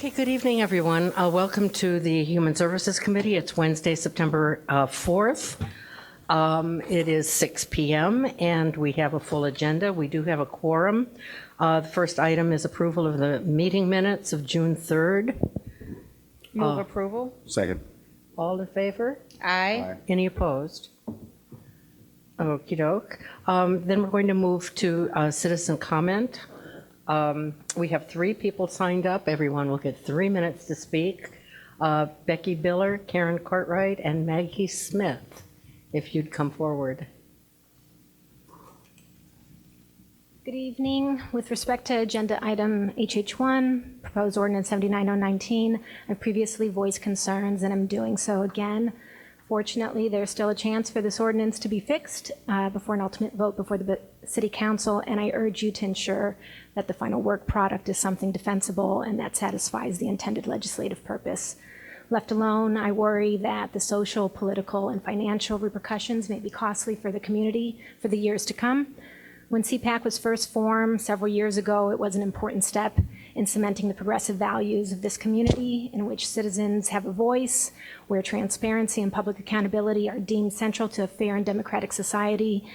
Okay, good evening, everyone. Welcome to the Human Services Committee. It's Wednesday, September 4th. It is 6 p.m. and we have a full agenda. We do have a quorum. The first item is approval of the meeting minutes of June 3rd. Move approval. Second. All in favor? Aye. Any opposed? Okey doke. Then we're going to move to citizen comment. We have 3 people signed up. Everyone will get 3 minutes to speak. Becky Biller, Karen Cartwright, and Maggie Smith, if you'd come forward. Good evening. With respect to agenda item HH1, proposed ordinance 79019, I've previously voiced concerns and I'm doing so again. Fortunately, there's still a chance for this ordinance to be fixed before an ultimate vote before the City Council, and I urge you to ensure that the final work product is something defensible and that satisfies the intended legislative purpose. Left alone, I worry that the social, political, and financial repercussions may be costly for the community for the years to come. When CPAC was first formed several years ago, it was an important step in cementing the progressive values of this community in which citizens have a voice, where transparency and public accountability are deemed central to a fair and democratic society.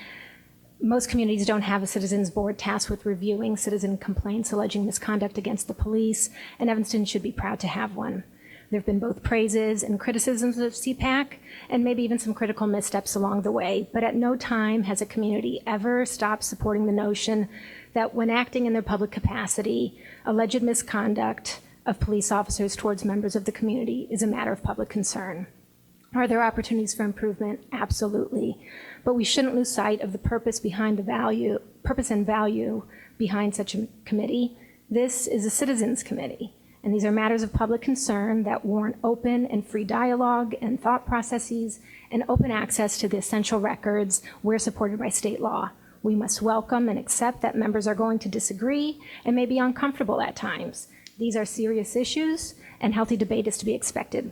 Most communities don't have a citizens board tasked with reviewing citizen complaints alleging misconduct against the police, and Evanston should be proud to have one. There have been both praises and criticisms of CPAC, and maybe even some critical missteps along the way, but at no time has a community ever stopped supporting the notion that when acting in their public capacity, alleged misconduct of police officers towards members of the community is a matter of public concern. Are there opportunities for improvement? Absolutely. But we shouldn't lose sight of the purpose and value behind such a committee. This is a citizens committee, and these are matters of public concern that warrant open and free dialogue and thought processes and open access to the essential records where supported by state law. We must welcome and accept that members are going to disagree and may be uncomfortable at times. These are serious issues, and healthy debate is to be expected.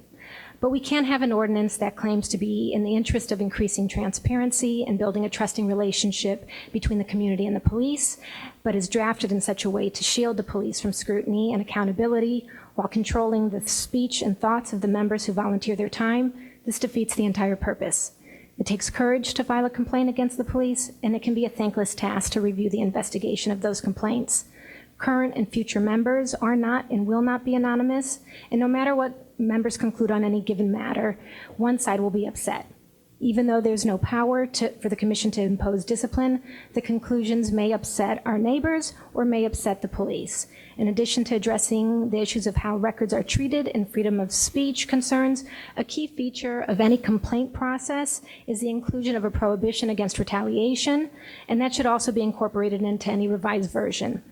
But we can't have an ordinance that claims to be in the interest of increasing transparency and building a trusting relationship between the community and the police, but is drafted in such a way to shield the police from scrutiny and accountability while controlling the speech and thoughts of the members who volunteer their time. This defeats the entire purpose. It takes courage to file a complaint against the police, and it can be a thankless task to review the investigation of those complaints. Current and future members are not and will not be anonymous, and no matter what members conclude on any given matter, one side will be upset. Even though there's no power for the commission to impose discipline, the conclusions may upset our neighbors or may upset the police. In addition to addressing the issues of how records are treated and freedom of speech concerns, a key feature of any complaint process is the inclusion of a prohibition against retaliation, and that should also be incorporated into any revised version.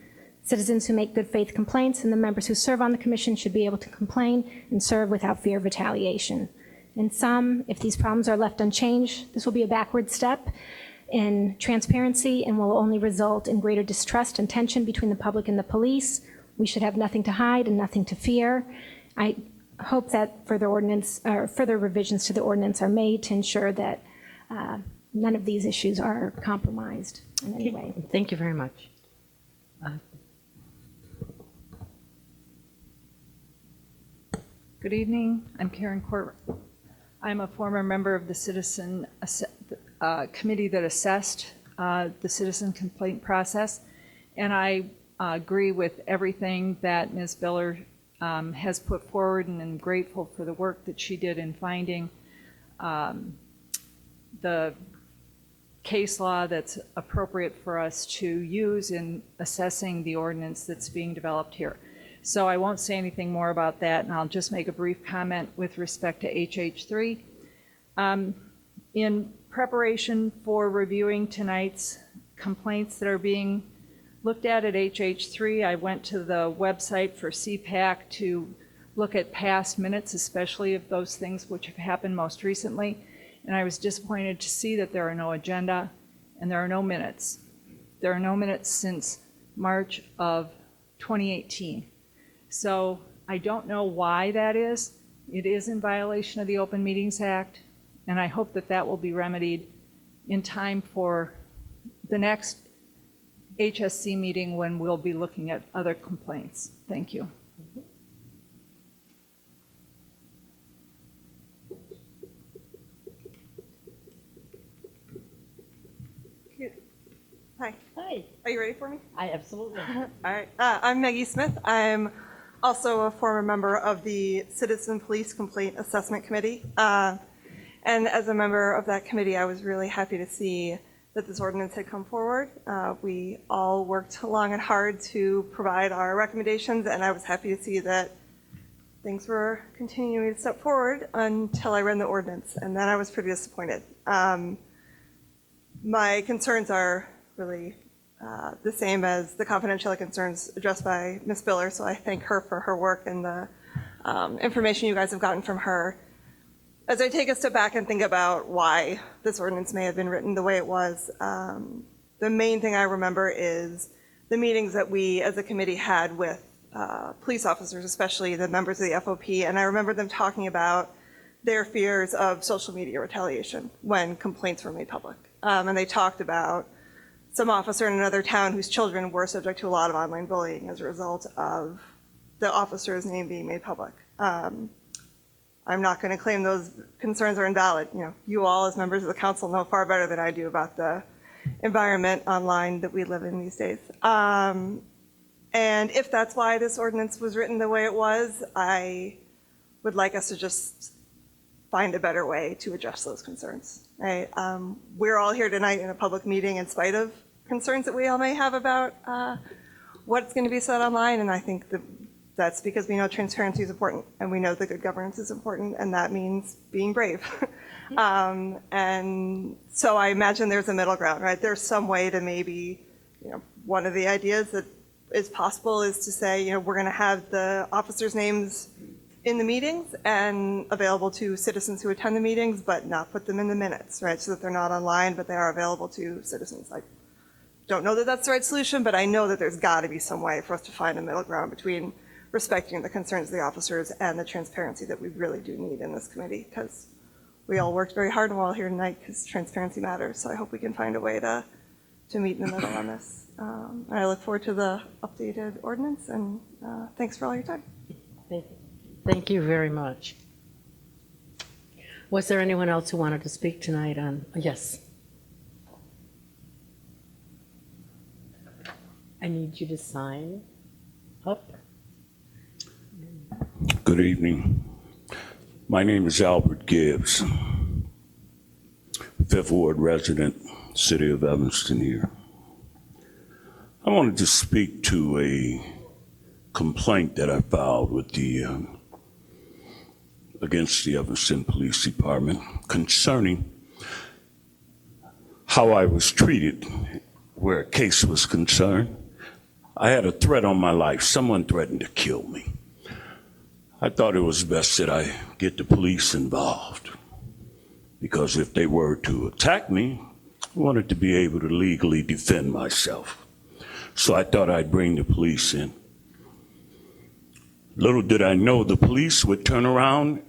Citizens who make good faith complaints and the members who serve on the commission should be able to complain and serve without fear of retaliation. In sum, if these problems are left unchanged, this will be a backward step in transparency and will only result in greater distrust and tension between the public and the police. We should have nothing to hide and nothing to fear. I hope that further revisions to the ordinance are made to ensure that none of these issues are compromised in any way. Thank you very much. Good evening. I'm Karen Court. I'm a former member of the citizen committee that assessed the citizen complaint process, and I agree with everything that Ms. Biller has put forward, and I'm grateful for the work that she did in finding the case law that's appropriate for us to use in assessing the ordinance that's being developed here. So I won't say anything more about that, and I'll just make a brief comment with respect to HH3. In preparation for reviewing tonight's complaints that are being looked at HH3, I went to the website for CPAC to look at past minutes, especially of those things which have happened most recently, and I was disappointed to see that there are no agenda and there are no minutes. There are no minutes since March of 2018. So I don't know why that is. It is in violation of the Open Meetings Act, and I hope that that will be remedied in time for the next HSC meeting when we'll be looking at other complaints. Thank you. Hi. Hi. Are you ready for me? I absolutely. All right. I'm Maggie Smith. I'm also a former member of the Citizen Police Complaint Assessment Committee. And as a member of that committee, I was really happy to see that this ordinance had come forward. We all worked long and hard to provide our recommendations, and I was happy to see that things were continuing to step forward until I read the ordinance, and then I was pretty disappointed. My concerns are really the same as the confidentiality concerns addressed by Ms. Biller, so I thank her for her work and the information you guys have gotten from her. As I take a step back and think about why this ordinance may have been written the way it was, the main thing I remember is the meetings that we as a committee had with police officers, especially the members of the FOP, and I remember them talking about their fears of social media retaliation when complaints were made public. And they talked about some officer in another town whose children were subject to a lot of online bullying as a result of the officer's name being made public. I'm not going to claim those concerns are invalid. You all as members of the council know far better than I do about the environment online that we live in these days. And if that's why this ordinance was written the way it was, I would like us to just find a better way to address those concerns. Right? We're all here tonight in a public meeting in spite of concerns that we all may have about what's going to be said online, and I think that's because we know transparency is important, and we know that good governance is important, and that means being brave. And so I imagine there's a middle ground, right? There's some way to maybe, one of the ideas that is possible is to say, we're going to have the officers' names in the meetings and available to citizens who attend the meetings, but not put them in the minutes, right? So that they're not online, but they are available to citizens. I don't know that that's the right solution, but I know that there's got to be some way for us to find a middle ground between respecting the concerns of the officers and the transparency that we really do need in this committee, because we all worked very hard and we're all here tonight because transparency matters. So I hope we can find a way to meet in the middle on this. And I look forward to the updated ordinance, and thanks for all your time. Thank you very much. Was there anyone else who wanted to speak tonight on? Yes. I need you to sign up. Good evening. My name is Albert Gibbs, 5th Ward resident, City of Evanston here. I wanted to speak to a complaint that I filed with against the Evanston Police Department concerning how I was treated where a case was concerned. I had a threat on my life. Someone threatened to kill me. I thought it was best that I get the police involved, because if they were to attack me, I wanted to be able to legally defend myself. So I thought I'd bring the police in. Little did I know the police would turn around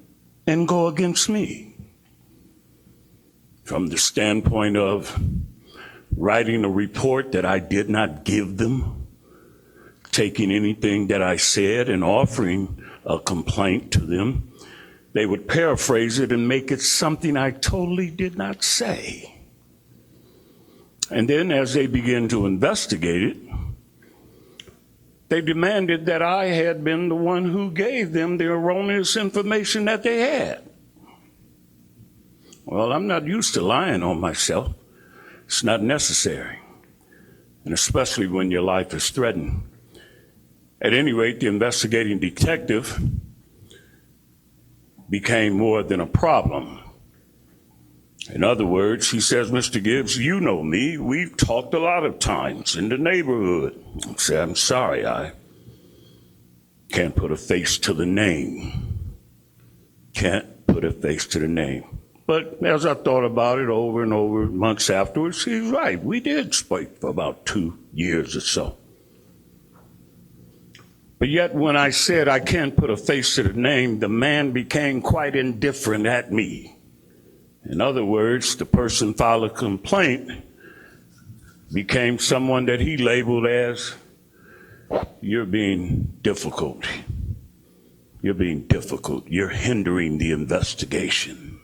and go against me. From the standpoint of writing a report that I did not give them, taking anything that I said and offering a complaint to them, they would paraphrase it and make it something I totally did not say. And then as they began to investigate it, they demanded that I had been the one who gave them the erroneous information that they had. Well, I'm not used to lying on myself. It's not necessary, and especially when your life is threatened. At any rate, the investigating detective became more than a problem. In other words, he says, Mr. Gibbs, you know me. We've talked a lot of times in the neighborhood. I said, I'm sorry, I can't put a face to the name. Can't put a face to the name. But as I thought about it over and over, months afterwards, he's right. We did speak for about 2 years or so. But yet when I said I can't put a face to the name, the man became quite indifferent at me. In other words, the person filed a complaint became someone that he labeled as, you're being difficult. You're being difficult. You're hindering the investigation.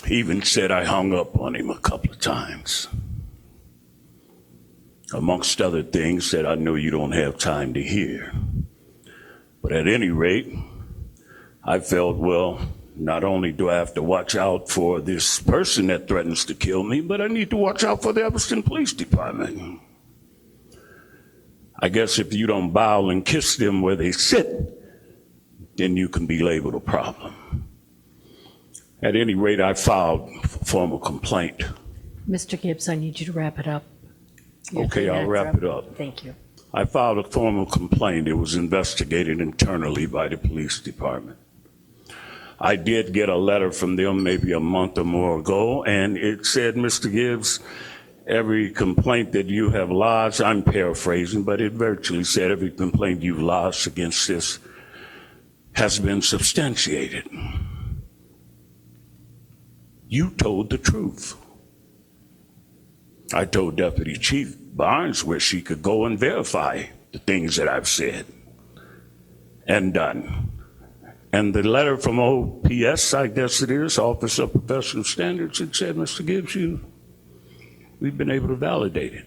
He even said I hung up on him a couple of times. Amongst other things that I know you don't have time to hear. But at any rate, I felt, well, not only do I have to watch out for this person that threatens to kill me, but I need to watch out for the Evanston Police Department. I guess if you don't bow and kiss them where they sit, then you can be labeled a problem. At any rate, I filed a formal complaint. Mr. Gibbs, I need you to wrap it up. You have Okay, 3 I'll minutes wrap it up. Thank you. I filed a formal complaint. It was investigated internally by the police department. I did get a letter from them maybe a month or more ago, and it said, Mr. Gibbs, every complaint that you have lodged, I'm paraphrasing, but it virtually said every complaint you've lodged against this has been substantiated. You told the truth. I told Deputy Chief Barnes where she could go and verify the things that I've said and done. And the letter from OPS, I guess it is, Office of Professional Standards, it said, Mr. Gibbs, we've been able to validate it.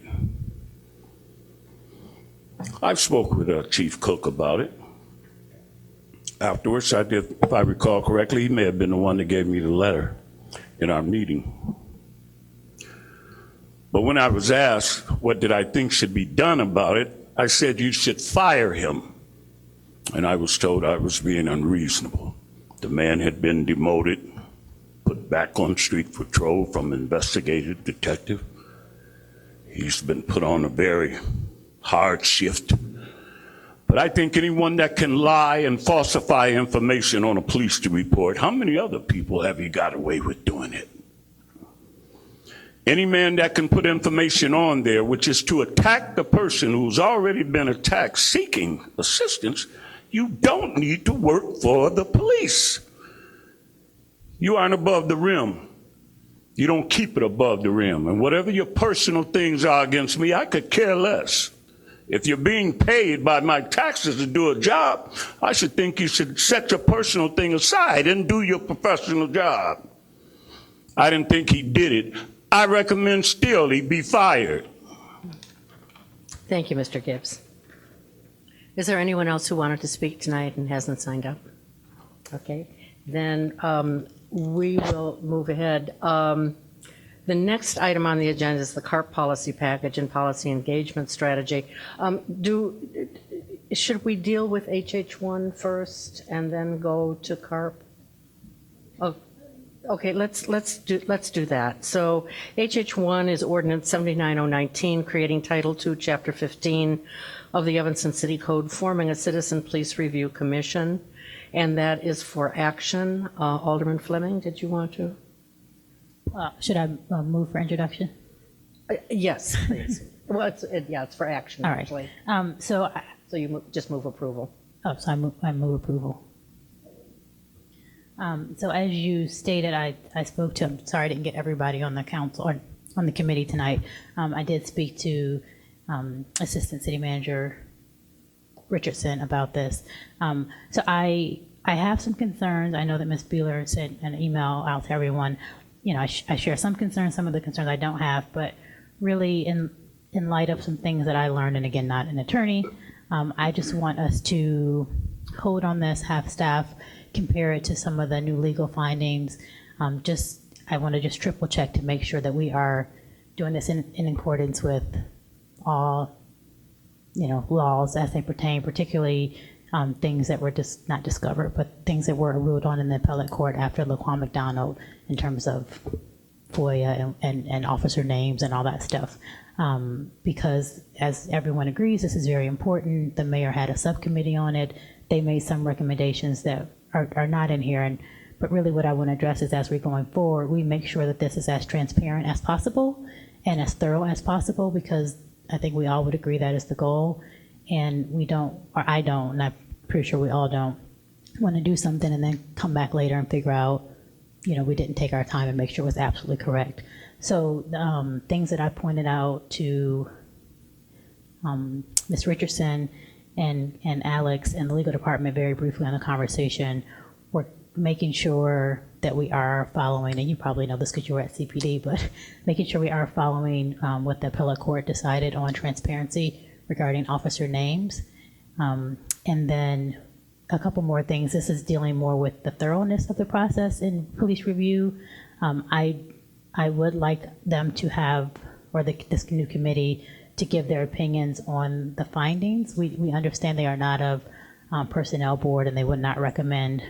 I've spoke with Chief Cook about it. Afterwards, I did, if I recall correctly, he may have been the one that gave me the letter in our meeting. But when I was asked what did I think should be done about it, I said you should fire him. And I was told I was being unreasonable. The man had been demoted, put back on street patrol from investigative detective. He's been put on a very hard shift. But I think anyone that can lie and falsify information on a police report, how many other people have you got away with doing it? Any man that can put information on there, which is to attack the person who's already been attacked seeking assistance, you don't need to work for the police. You aren't above the rim. You don't keep it above the rim. And whatever your personal things are against me, I could care less. If you're being paid by my taxes to do a job, I should think you should set your personal thing aside and do your professional job. I didn't think he did it. I recommend still he be fired. Thank you, Mr. Gibbs. Is there anyone else who wanted to speak tonight and hasn't signed up? Okay, then we will move ahead. The next item on the agenda is the CARP policy package and policy engagement strategy. Should we deal with HH1 first and then go to CARP? Oh, okay, let's do that. So HH1 is Ordinance 79019, creating Title II, Chapter 15 of the Evanston City Code, forming a Citizen Police Review Commission, and that is for action. Alderman Fleming, did you want to? Should I move for introduction? Yes, please. Well, it's for action, All right. actually. So So just move approval. I move approval. So as you stated, I spoke to, I'm sorry I didn't get everybody on the council, or on the committee tonight. I did speak to Assistant City Manager Richardson about this. So I have some concerns. I know that Ms. Beeler sent an email out to everyone. You know, I share some concerns, some of the concerns I don't have, but really in light of some things that I learned, and again, not an attorney, I just want us to hold on this, have staff compare it to some of the new legal findings. I want to just triple check to make sure that we are doing this in accordance with all, laws as they pertain, particularly things that were just not discovered, but things that were ruled on in the appellate court after Laquan McDonald in terms of FOIA and officer names and all that stuff. Because as everyone agrees, this is very important. The mayor had a subcommittee on it. They made some recommendations that are not in here. But really what I want to address is as we're going forward, we make sure that this is as transparent as possible and as thorough as possible, because I think we all would agree that is the goal. And we don't, or I don't, and I'm pretty sure we all don't, want to do something and then come back later and figure out, we didn't take our time and make sure it was absolutely correct. So things that I pointed out to Ms. Richardson and Alex and the legal department very briefly on the conversation were making sure that we are following, and you probably know this because you were at CPD, but making sure we are following what the appellate court decided on transparency regarding officer names. And then a couple more things. This is dealing more with the thoroughness of the process in police review. I would like them to have, or this new committee, to give their opinions on the findings. We understand they are not of personnel board, and they would not recommend,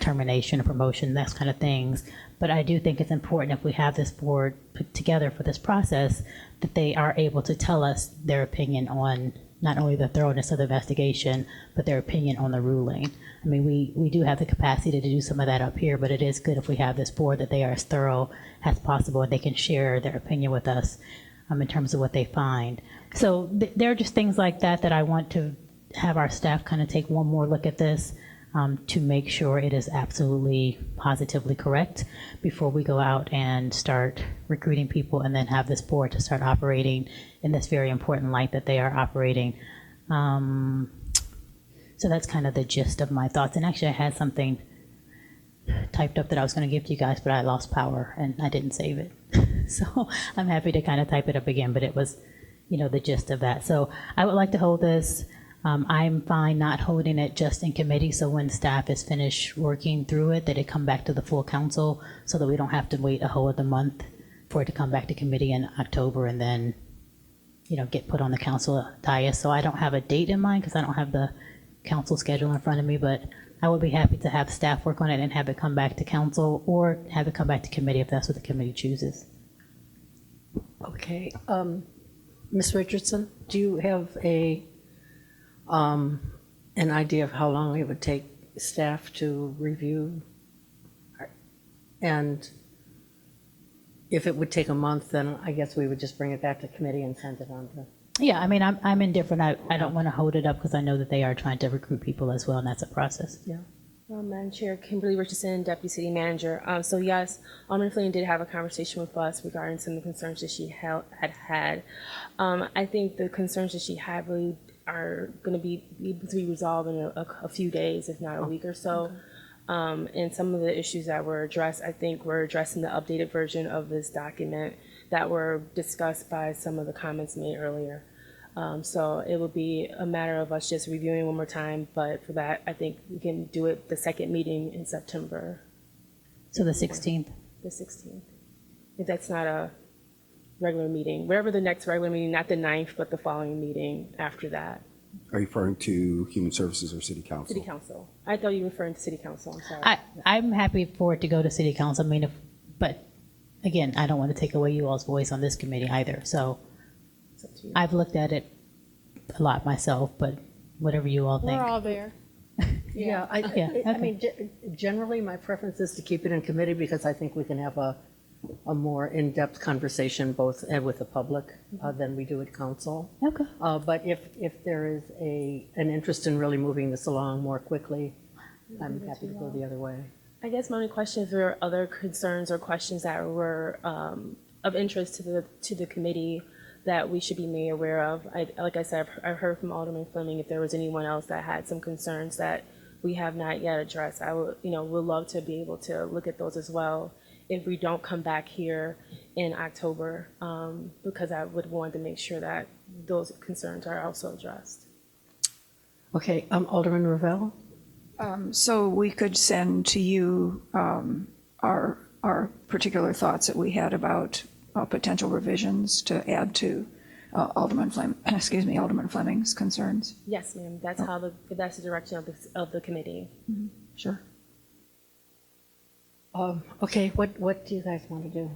termination or promotion, those kind of things. But I do think it's important, if we have this board put together for this process, that they are able to tell us their opinion on not only the thoroughness of the investigation, but their opinion on the ruling. I mean, we do have the capacity to do some of that up here, but it is good if we have this board that they are as thorough as possible and they can share their opinion with us in terms of what they find. So there are just things like that that I want to have our staff kind of take one more look at this to make sure it is absolutely positively correct before we go out and start recruiting people and then have this board to start operating in this very important light that they are operating. So that's kind of the gist of my thoughts. And actually, I had something typed up that I was going to give to you guys, but I lost power and I didn't save it. So I'm happy to kind of type it up again, but it was, the gist of that. So I would like to hold this. I'm fine not holding it just in committee, so when staff is finished working through it, that it come back to the full council so that we don't have to wait a whole other month for it to come back to committee in October and then, get put on the council dais. So I don't have a date in mind because I don't have the council schedule in front of me, but I would be happy to have staff work on it and have it come back to council or have it come back to committee if that's what the committee chooses. Okay. Ms. Richardson, do you have an idea of how long it would take staff to review? And if it would take a month, then I guess we would just bring it back to committee and send it on to. Yeah, I mean, I'm indifferent. I don't want to hold it up because I know that they are trying to recruit people as well, and that's a process. Yeah. Madam Chair, Kimberly Richardson, Deputy City Manager. So yes, Alderman Flynn did have a conversation with us regarding some of the concerns that she had. I think the concerns that she had really are going to be able to be resolved in a few days, if not a week or so. And some of the issues that were addressed, I think, were addressed in the updated version of this document that were discussed by some of the comments made earlier. So it will be a matter of us just reviewing one more time, but for that, I think we can do it the second meeting in September, So the 16th. the 16th. If that's not a regular meeting, wherever the next regular meeting, not the 9th, but the following meeting after that. Are you referring to Human Services or City Council? City Council. I thought you were referring to City Council, I'm sorry. I'm happy for it to go to city council. I mean, but again, I don't want to take away you all's voice on this committee either. So It's up to you. I've looked at it a lot myself, but whatever you all think. We're all there. Yeah, I okay. mean, generally, my preference is to keep it in committee because I think we can have a more in-depth conversation both with the public than we do at council. Okay. But if there is an interest in really moving this along more quickly, I'm happy to go the other way. I guess my only question is, there are other concerns or questions that were of interest to the committee that we should be made aware of. Like I said, I heard from Alderman Fleming if there was anyone else that had some concerns that we have not yet addressed. I would love to be able to look at those as well if we don't come back here in October, because I would want to make sure that those concerns are also addressed. Okay, Alderman Ravel? So we could send to you our particular thoughts that we had about potential revisions to add to Alderman Fleming's concerns. Yes, ma'am. That's that's the direction of the committee. Sure. Okay, what do you guys want to do?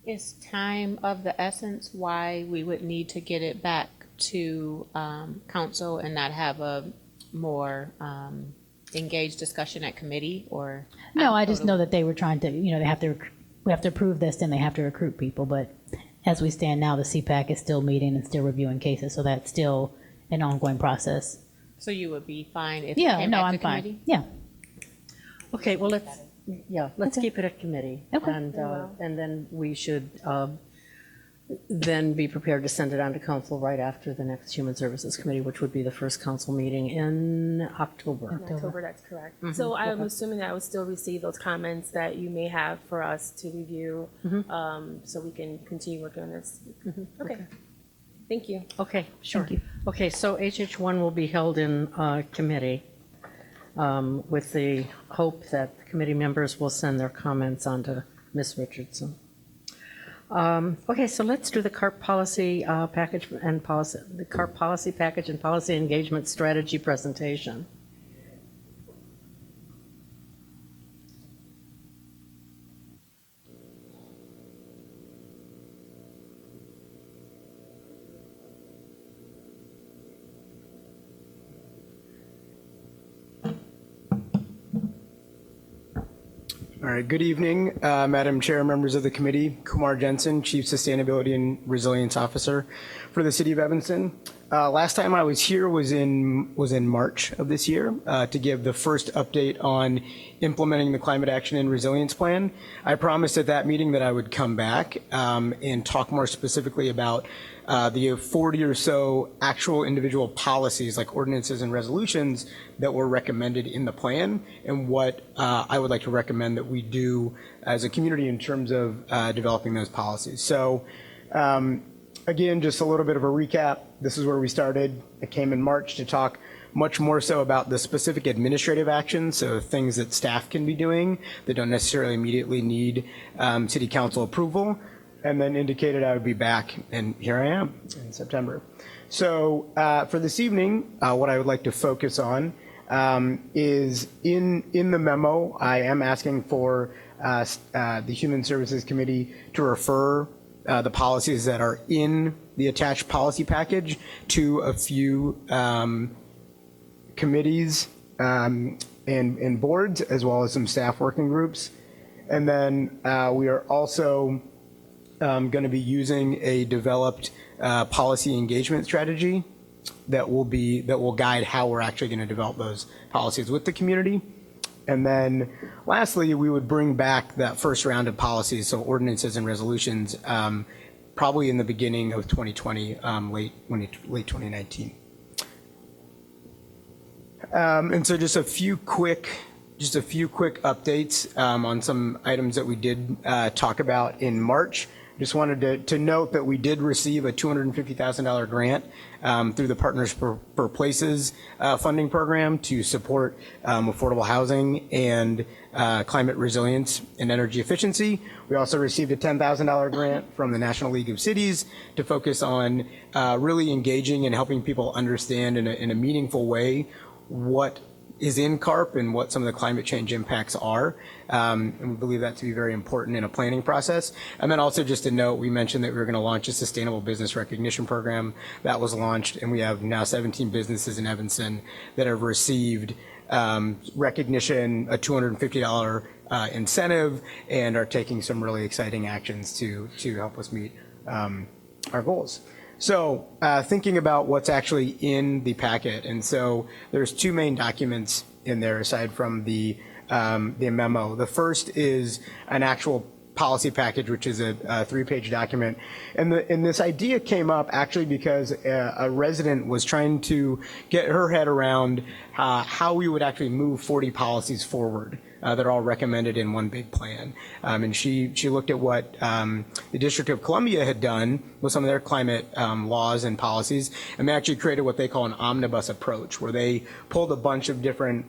Is time of the essence why we would need to get it back to council and not have a more engaged discussion at committee, or? No, I just know that they were trying to, we have to approve this, then they have to recruit people. But as we stand now, the CPAC is still meeting and still reviewing cases, so that's still an ongoing process. So you would be fine if it Yeah, came no, back I'm to fine. committee? Yeah. Okay, well, let's keep it at committee. Okay. And then we should then be prepared to send it on to council right after the next Human Services Committee, which would be the first council meeting in October. In October, that's correct. So I'm assuming that I would still receive those comments that you may have for us to review, so we can continue working on this. Okay. Thank you. Okay, sure. Okay, so HH1 will be held in committee with the hope that the committee members will send their comments on to Ms. Richardson. Okay, so let's do the CARP policy package and policy, the CARP policy package and policy engagement strategy presentation. All right, good evening, Madam Chair, members of the committee. Kumar Jensen, Chief Sustainability and Resilience Officer for the City of Evanston. Last time I was here was in March of this year to give the first update on implementing the Climate Action and Resilience Plan. I promised at that meeting that I would come back and talk more specifically about the 40 or so actual individual policies like ordinances and resolutions that were recommended in the plan and what I would like to recommend that we do as a community in terms of developing those policies. So again, just a little bit of a recap. This is where we started. I came in March to talk much more so about the specific administrative actions, so things that staff can be doing that don't necessarily immediately need city council approval, and then indicated I would be back, and here I am in September. So for this evening, what I would like to focus on is in the memo, I am asking for the Human Services Committee to refer the policies that are in the attached policy package to a few committees and boards, as well as some staff working groups. And then we are also going to be using a developed policy engagement strategy that will guide how we're actually going to develop those policies with the community. And then lastly, we would bring back that first round of policies, so ordinances and resolutions, probably in the beginning of 2020, late 2019. And so just a few quick updates on some items that we did talk about in March. Just wanted to note that we did receive a $250,000 grant through the Partners for Places funding program to support affordable housing and climate resilience and energy efficiency. We also received a $10,000 grant from the National League of Cities to focus on really engaging and helping people understand in a meaningful way what is in CARP and what some of the climate change impacts are. And we believe that to be very important in a planning process. And then also just to note, we mentioned that we were going to launch a sustainable business recognition program. That was launched, and we have now 17 businesses in Evanston that have received recognition, a $250 incentive, and are taking some really exciting actions to help us meet our goals. So thinking about what's actually in the packet, and so there's two main documents in there aside from the memo. The first is an actual policy package, which is a 3-page document. And this idea came up actually because a resident was trying to get her head around how we would actually move 40 policies forward that are all recommended in one big plan. And she looked at what the District of Columbia had done with some of their climate laws and policies, and they actually created what they call an omnibus approach, where they pulled a bunch of different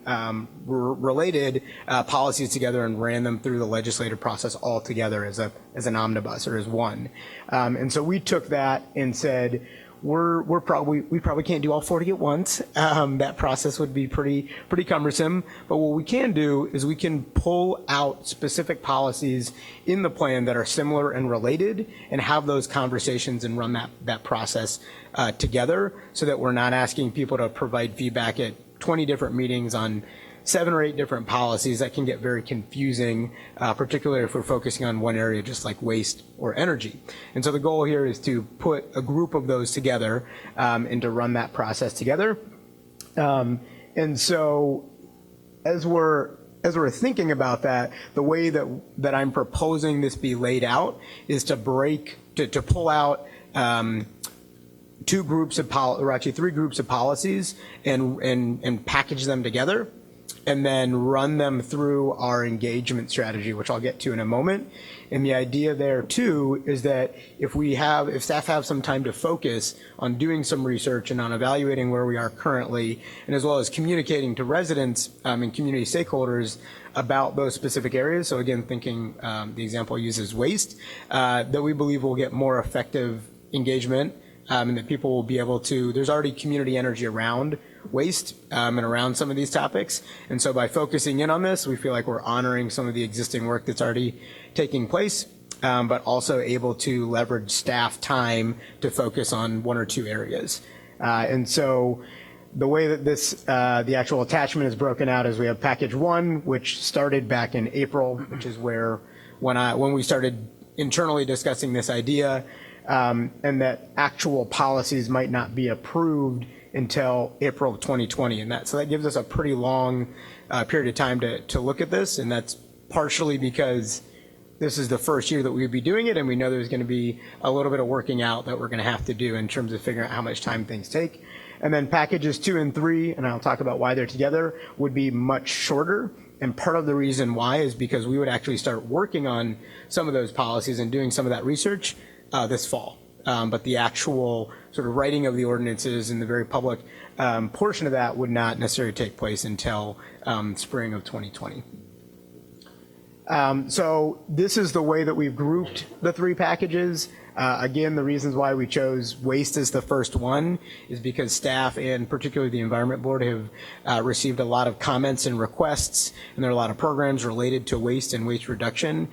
related policies together and ran them through the legislative process all together as an omnibus or as one. And so we took that and said, we probably can't do all 40 at once. That process would be pretty cumbersome. But what we can do is we can pull out specific policies in the plan that are similar and related, and have those conversations and run that process together, so that we're not asking people to provide feedback at 20 different meetings on 7 or 8 different policies. That can get very confusing, particularly if we're focusing on one area just like waste or energy. And so the goal here is to put a group of those together and to run that process together. And so as we're as we're thinking about that, the way that I'm proposing this be laid out is to pull out three groups of policies and package them together, and then run them through our engagement strategy, which I'll get to in a moment. And the idea there too is that if staff have some time to focus on doing some research and on evaluating where we are currently, and as well as communicating to residents and community stakeholders about those specific areas. So again, thinking the example uses waste, that we believe will get more effective engagement, and that people will be able to, there's already community energy around waste and around some of these topics. And so by focusing in on this, we feel like we're honoring some of the existing work that's already taking place, but also able to leverage staff time to focus on one or two areas. And so the way that this, the actual attachment is broken out is we have package 1, which started back in April, which is where when we started internally discussing this idea, and that actual policies might not be approved until April of 2020. And so that gives us a pretty long period of time to look at this. And that's partially because this is the first year that we would be doing it, and we know there's going to be a little bit of working out that we're going to have to do in terms of figuring out how much time things take. And then packages 2 and 3, and I'll talk about why they're together, would be much shorter. And part of the reason why is because we would actually start working on some of those policies and doing some of that research this fall. But the actual sort of writing of the ordinances and the very public portion of that would not necessarily take place until spring of 2020. So this is the way that we've grouped the 3 packages. Again, the reasons why we chose waste as the first one is because staff and particularly the Environment Board have received a lot of comments and requests, and there are a lot of programs related to waste and waste reduction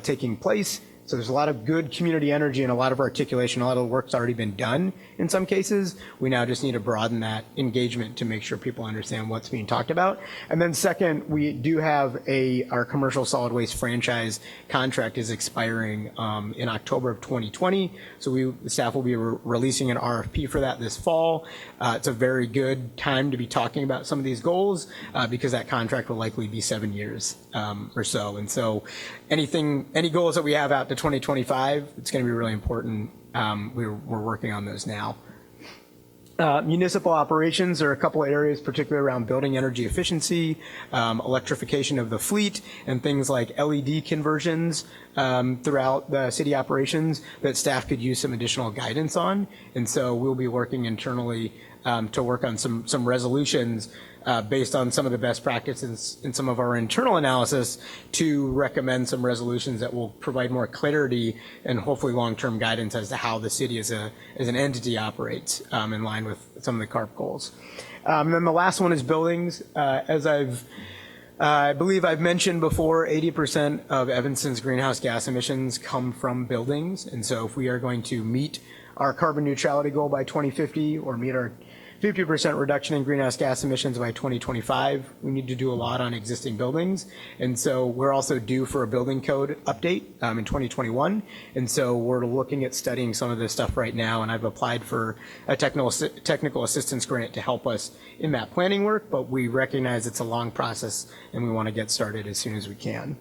taking place. So there's a lot of good community energy and a lot of articulation. A lot of the work's already been done in some cases. We now just need to broaden that engagement to make sure people understand what's being talked about. And then second, we do have our commercial solid waste franchise contract is expiring in October of 2020. So the staff will be releasing an RFP for that this fall. It's a very good time to be talking about some of these goals because that contract will likely be 7 years or so. And so any goals that we have out to 2025, it's going to be really important. We're working on those now. Municipal operations are a couple of areas, particularly around building energy efficiency, electrification of the fleet, and things like LED conversions throughout the city operations that staff could use some additional guidance on. And so we'll be working internally to work on some resolutions based on some of the best practices in some of our internal analysis to recommend some resolutions that will provide more clarity and hopefully long-term guidance as to how the city as an entity operates in line with some of the CARP goals. And then the last one is buildings. As I believe I've mentioned before, 80% of Evanston's greenhouse gas emissions come from buildings. And so if we are going to meet our carbon neutrality goal by 2050 or meet our 50% reduction in greenhouse gas emissions by 2025. We need to do a lot on existing buildings. And so we're also due for a building code update in 2021. And so we're looking at studying some of this stuff right now. And I've applied for a technical assistance grant to help us in that planning work. But we recognize it's a long process and we want to get started as soon as we can.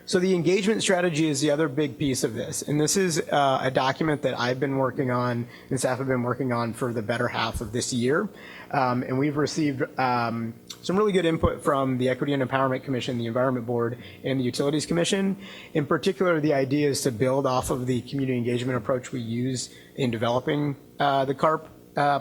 So the engagement strategy is the other big piece of this. And this is a document that I've been working on and staff have been working on for the better half of this year. And we've received some really good input from the Equity and Empowerment Commission, the Environment Board, and the Utilities Commission. In particular, the idea is to build off of the community engagement approach we use in developing the CARP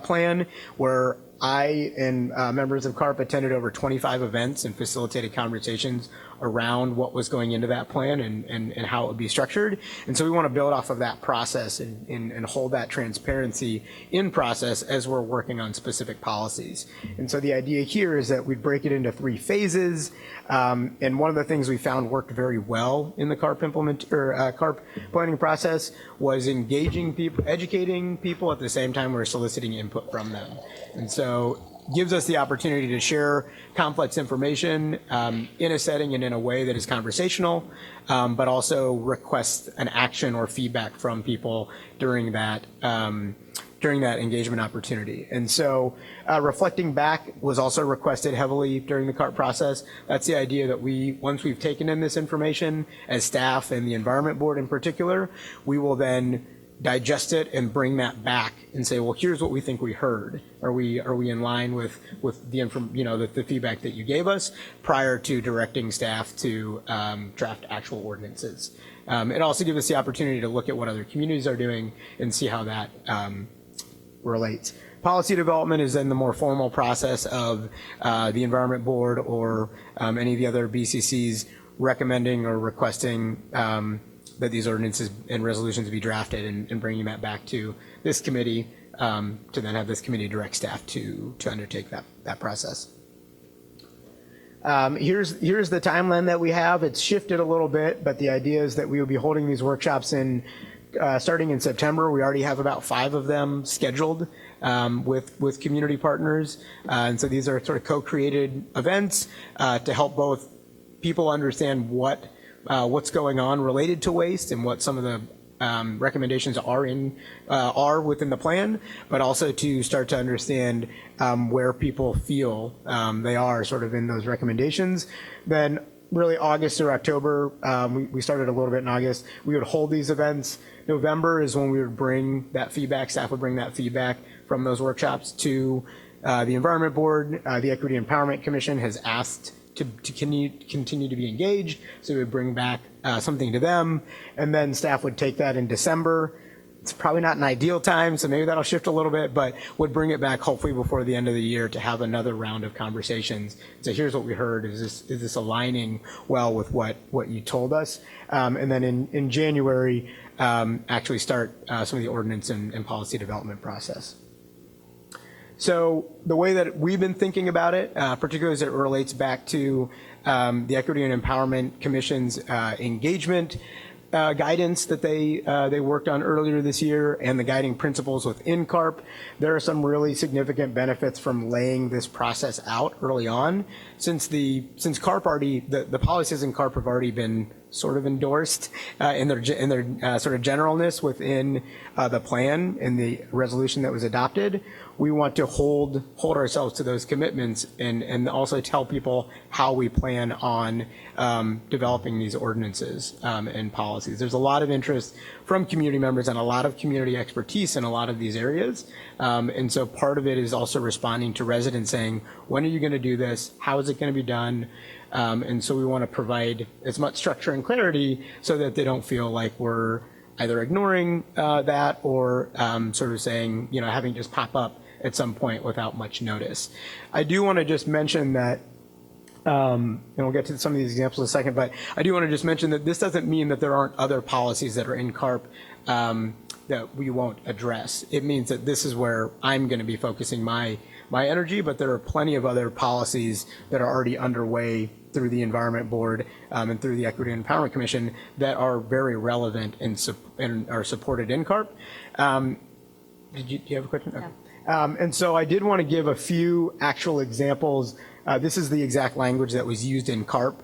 plan, where I and members of CARP attended over 25 events and facilitated conversations around what was going into that plan and how it would be structured. And so we want to build off of that process and hold that transparency in process as we're working on specific policies. And so the idea here is that we break it into 3 phases. And one of the things we found worked very well in the CARP CARP planning process was engaging people, educating people at the same time we're soliciting input from them. And so gives us the opportunity to share complex information in a setting and in a way that is conversational, but also request an action or feedback from people during that engagement opportunity. And so reflecting back was also requested heavily during the CART process. That's the idea that once we've taken in this information as staff and the Environment Board in particular, we will then digest it and bring that back and say, well, here's what we think we heard. Are we in line with the feedback that you gave us prior to directing staff to draft actual ordinances? It also gives us the opportunity to look at what other communities are doing and see how that relates. Policy development is then the more formal process of the Environment Board or any of the other BCCs recommending or requesting that these ordinances and resolutions be drafted and bringing that back to this committee to then have this committee direct staff to undertake that process. Here's the timeline that we have. It's shifted a little bit, but the idea is that we will be holding these workshops starting in September. We already have about 5 of them scheduled with community partners. And so these are sort of co-created events to help both people understand what's going on related to waste and what some of the recommendations are within the plan, but also to start to understand where people feel they are sort of in those recommendations. Then really August or October, we started a little bit in August, we would hold these events. November is when we would bring that feedback, staff would bring that feedback from those workshops to the Environment Board. The Equity Empowerment Commission has asked to continue to be engaged, so we would bring back something to them, and then staff would take that in December. It's probably not an ideal time, so maybe that'll shift a little bit, but would bring it back hopefully before the end of the year to have another round of conversations. So here's what we heard. Is this aligning well with what you told us? And then in January, actually start some of the ordinance and policy development process. So the way that we've been thinking about it, particularly as it relates back to the Equity and Empowerment Commission's engagement guidance that they worked on earlier this year and the guiding principles within CARP, there are some really significant benefits from laying this process out early on. Since CARP already, the policies in CARP have already been sort of endorsed in their sort of generalness within the plan and the resolution that was adopted. We want to hold ourselves to those commitments and also tell people how we plan on developing these ordinances and policies. There's a lot of interest from community members and a lot of community expertise in a lot of these areas. And so part of it is also responding to residents saying, when are you going to do this? How is it going to be done? And so we want to provide as much structure and clarity so that they don't feel like we're either ignoring that or sort of saying, having just pop up at some point without much notice. I do want to just mention that, and we'll get to some of these examples in a second, but I do want to just mention that this doesn't mean that there aren't other policies that are in CARP that we won't address. It means that this is where I'm going to be focusing my energy, but there are plenty of other policies that are already underway through the Environment Board and through the Equity and Empowerment Commission that are very relevant and are supported in CARP. Do you have a question? Okay. And so I did want to give a few actual examples. This is the exact language that was used in CARP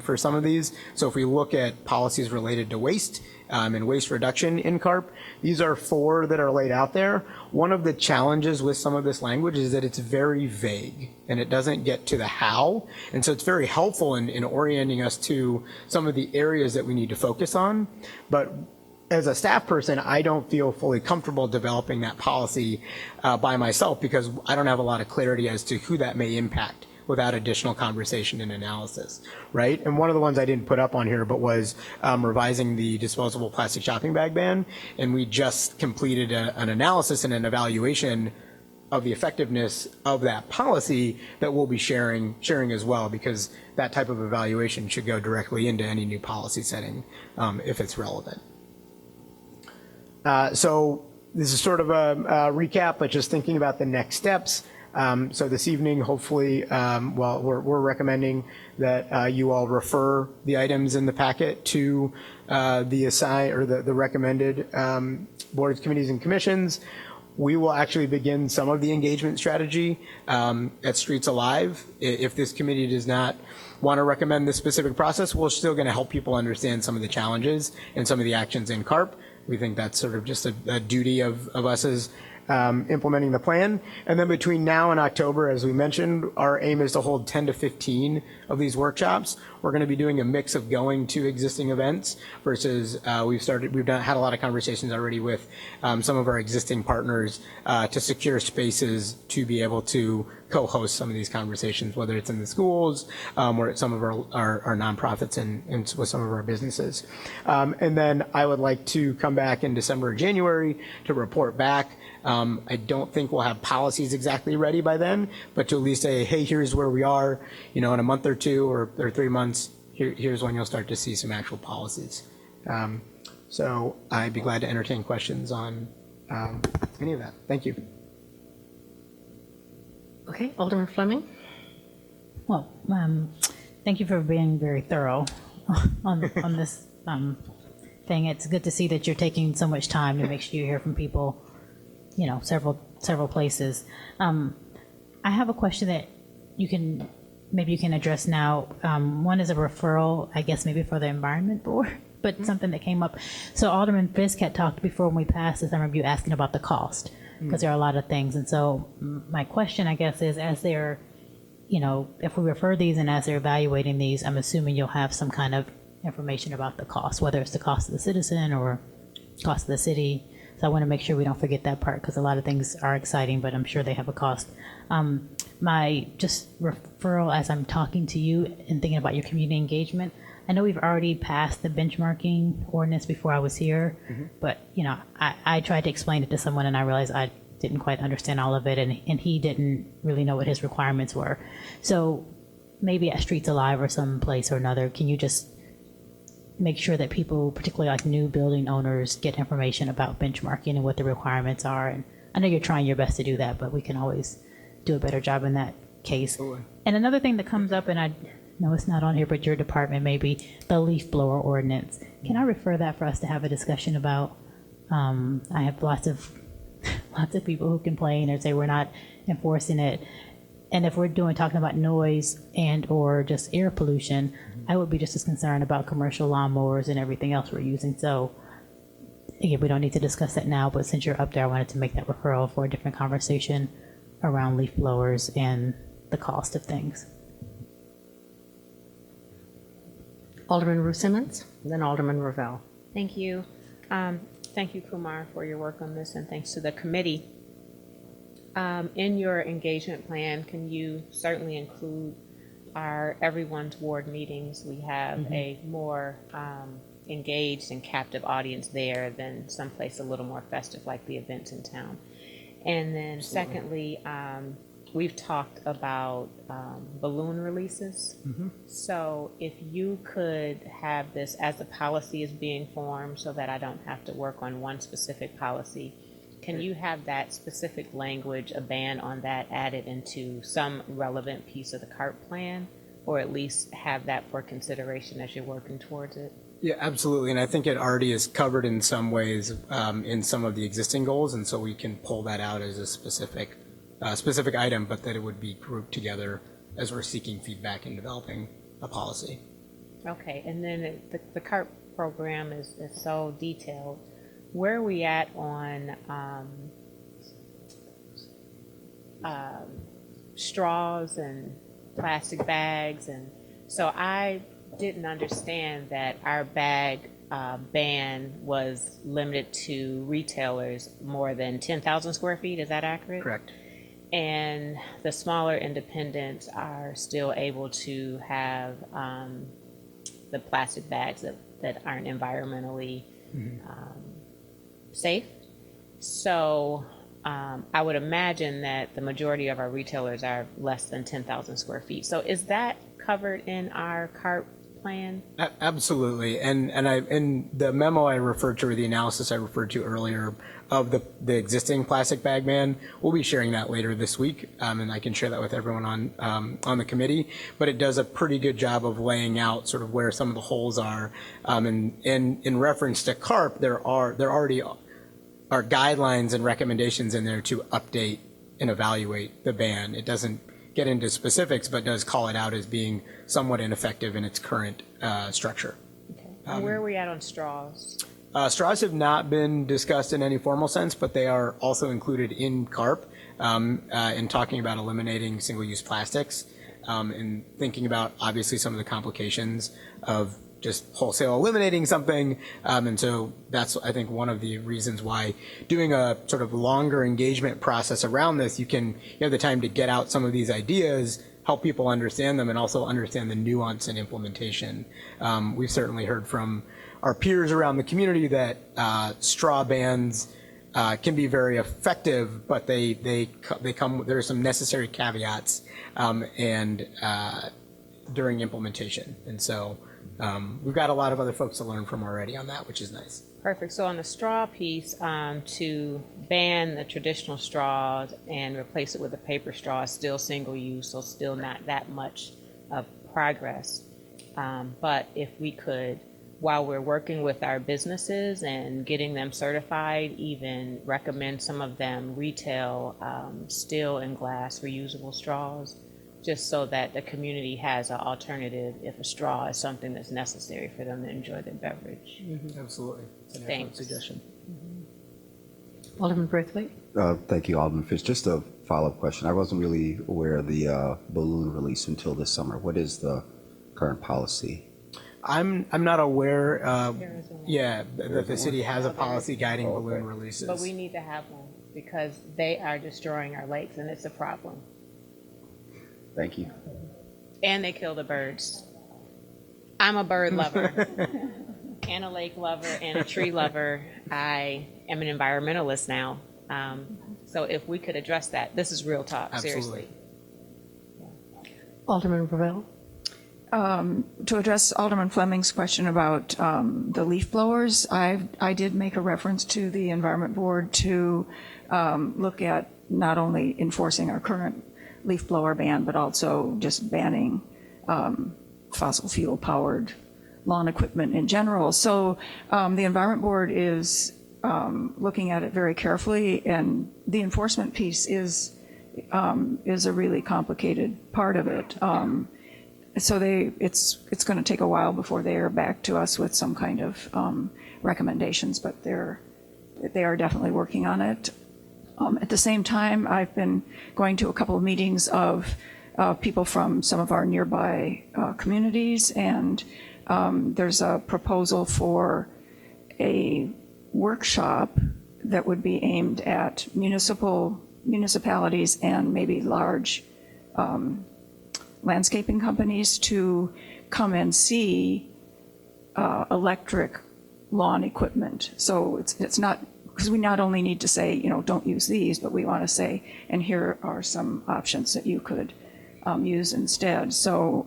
for some of these. So if we look at policies related to waste and waste reduction in CARP, these are 4 that are laid out there. One of the challenges with some of this language is that it's very vague and it doesn't get to the how. And so it's very helpful in orienting us to some of the areas that we need to focus on. But as a staff person, I don't feel fully comfortable developing that policy by myself because I don't have a lot of clarity as to who that may impact without additional conversation and analysis, right? And one of the ones I didn't put up on here, but was revising the disposable plastic shopping bag ban. And we just completed an analysis and an evaluation of the effectiveness of that policy that we'll be sharing as well, because that type of evaluation should go directly into any new policy setting if it's relevant. So this is sort of a recap, but just thinking about the next steps. So this evening, hopefully, we're recommending that you all refer the items in the packet to the recommended boards, committees, and commissions. we will actually begin some of the engagement strategy at Streets Alive. If this committee does not want to recommend this specific process, we're still going to help people understand some of the challenges and some of the actions in CARP. We think that's sort of just a duty of us as implementing the plan. And then between now and October, as we mentioned, our aim is to hold 10 to 15 of these workshops. We're going to be doing a mix of going to existing events versus had a lot of conversations already with some of our existing partners to secure spaces to be able to co-host some of these conversations, whether it's in the schools or at some of our nonprofits and with some of our businesses. And then I would like to come back in December or January to report back. I don't think we'll have policies exactly ready by then, but to at least say, hey, here's where we are, in a month or 2 or 3 months, here's when you'll start to see some actual policies. So I'd be glad to entertain questions on any of that. Thank you. Okay, Alderman Fleming? Well, thank you for being very thorough on this thing. It's good to see that you're taking so much time to make sure you hear from people, several places. I have a question that maybe you can address now. One is a referral, I guess maybe for the Environment Board, but something that came up. So Alderman Fisk had talked before when we passed this. I remember you asking about the cost, because there are a lot of things. And so my question, I guess, is as they're, if we refer these and as they're evaluating these, I'm assuming you'll have some kind of information about the cost, whether it's the cost of the citizen or cost of the city. So I want to make sure we don't forget that part, because a lot of things are exciting, but I'm sure they have a cost. My just referral as I'm talking to you and thinking about your community engagement, I know we've already passed the benchmarking ordinance before I was here, but I tried to explain it to someone and I realized I didn't quite understand all of it, and he didn't really know what his requirements were. So maybe at Streets Alive or some place or another, can you just make sure that people, particularly like new building owners, get information about benchmarking and what the requirements are? And I know you're trying your best to do that, but we can always do a better job in that case. And another thing that comes up, and I know it's not on here, but your department maybe, the leaf blower ordinance. Can I refer that for us to have a discussion about? I have lots of people who complain or say we're not enforcing it. And if we're talking about noise and or just air pollution, I would be just as concerned about commercial lawnmowers and everything else we're using. So again, we don't need to discuss that now, but since you're up there, I wanted to make that referral for a different conversation around leaf blowers and the cost of things. Alderman Ruth Simmons, then Alderman Ravel. Thank you. Thank you, Kumar, for your work on this, and thanks to the committee. In your engagement plan, can you certainly include our everyone's ward meetings? We have a more engaged and captive audience there than someplace a little more festive like the events in town. And then secondly, we've talked about balloon releases. So if you could have this as the policy is being formed so that I don't have to work on one specific policy, can you have that specific language, a ban on that, added into some relevant piece of the CARP plan, or at least have that for consideration as you're working towards it? Yeah, absolutely. And I think it already is covered in some ways in some of the existing goals. And so we can pull that out as a specific item, but that it would be grouped together as we're seeking feedback and developing a policy. Okay. And then the CARP program is so detailed. Where are we at on straws and plastic bags? And so I didn't understand that our bag ban was limited to retailers more than 10,000 square feet. Is that accurate? Correct. And the smaller independents are still able to have the plastic bags that aren't environmentally safe. So I would imagine that the majority of our retailers are less than 10,000 square feet. So is that covered in our CARP plan? Absolutely. And in the memo I referred to, or the analysis I referred to earlier of the existing plastic bag ban, we'll be sharing that later this week, and I can share that with everyone on the committee. But it does a pretty good job of laying out sort of where some of the holes are. And in reference to CARP, there already guidelines and recommendations in there to update and evaluate the ban. It doesn't get into specifics, but does call it out as being somewhat ineffective in its current structure. And where are we at on straws? Straws have not been discussed in any formal sense, but they are also included in CARP in talking about eliminating single-use plastics and thinking about obviously some of the complications of just wholesale eliminating something. And so that's, I think, one of the reasons why doing a sort of longer engagement process around this, you have the time to get out some of these ideas, help people understand them, and also understand the nuance and implementation. We've certainly heard from our peers around the community that straw bans can be very effective, but they come, there are some necessary caveats and during implementation. And so we've got a lot of other folks to learn from already on that, which is nice. Perfect. So on the straw piece, to ban the traditional straws and replace it with a paper straw is still single use, so still not that much of progress. But if we could, while we're working with our businesses and getting them certified, even recommend some of them retail steel and glass reusable straws, just so that the community has an alternative if a straw is something that's necessary for them to enjoy their beverage. Absolutely. It's an excellent Thanks. suggestion. Alderman Braithwaite? Thank you, Alderman Fish. Just a follow-up question. I wasn't really aware of the balloon release until this summer. What is the current policy? I'm not aware, that the city has a policy guiding balloon releases. But we need to have one because they are destroying our lakes and it's a problem. Thank you. And they kill the birds. I'm a bird lover and a lake lover and a tree lover. I am an environmentalist now. So if we could address that, this is real talk, Absolutely. seriously. Alderman Ravel? To address Alderman Fleming's question about the leaf blowers, I did make a reference to the Environment Board to look at not only enforcing our current leaf blower ban, but also just banning fossil fuel powered lawn equipment in general. So the Environment Board is looking at it very carefully, and the enforcement piece is a really complicated part of it. So it's going to take a while before they are back to us with some kind of recommendations, but they are definitely working on it. At the same time, I've been going to a couple of meetings of people from some of our nearby communities, and there's a proposal for a workshop that would be aimed at municipalities and maybe large landscaping companies to come and see electric lawn equipment. So it's not, because we not only need to say, don't use these, but we want to say, and here are some options that you could use instead. So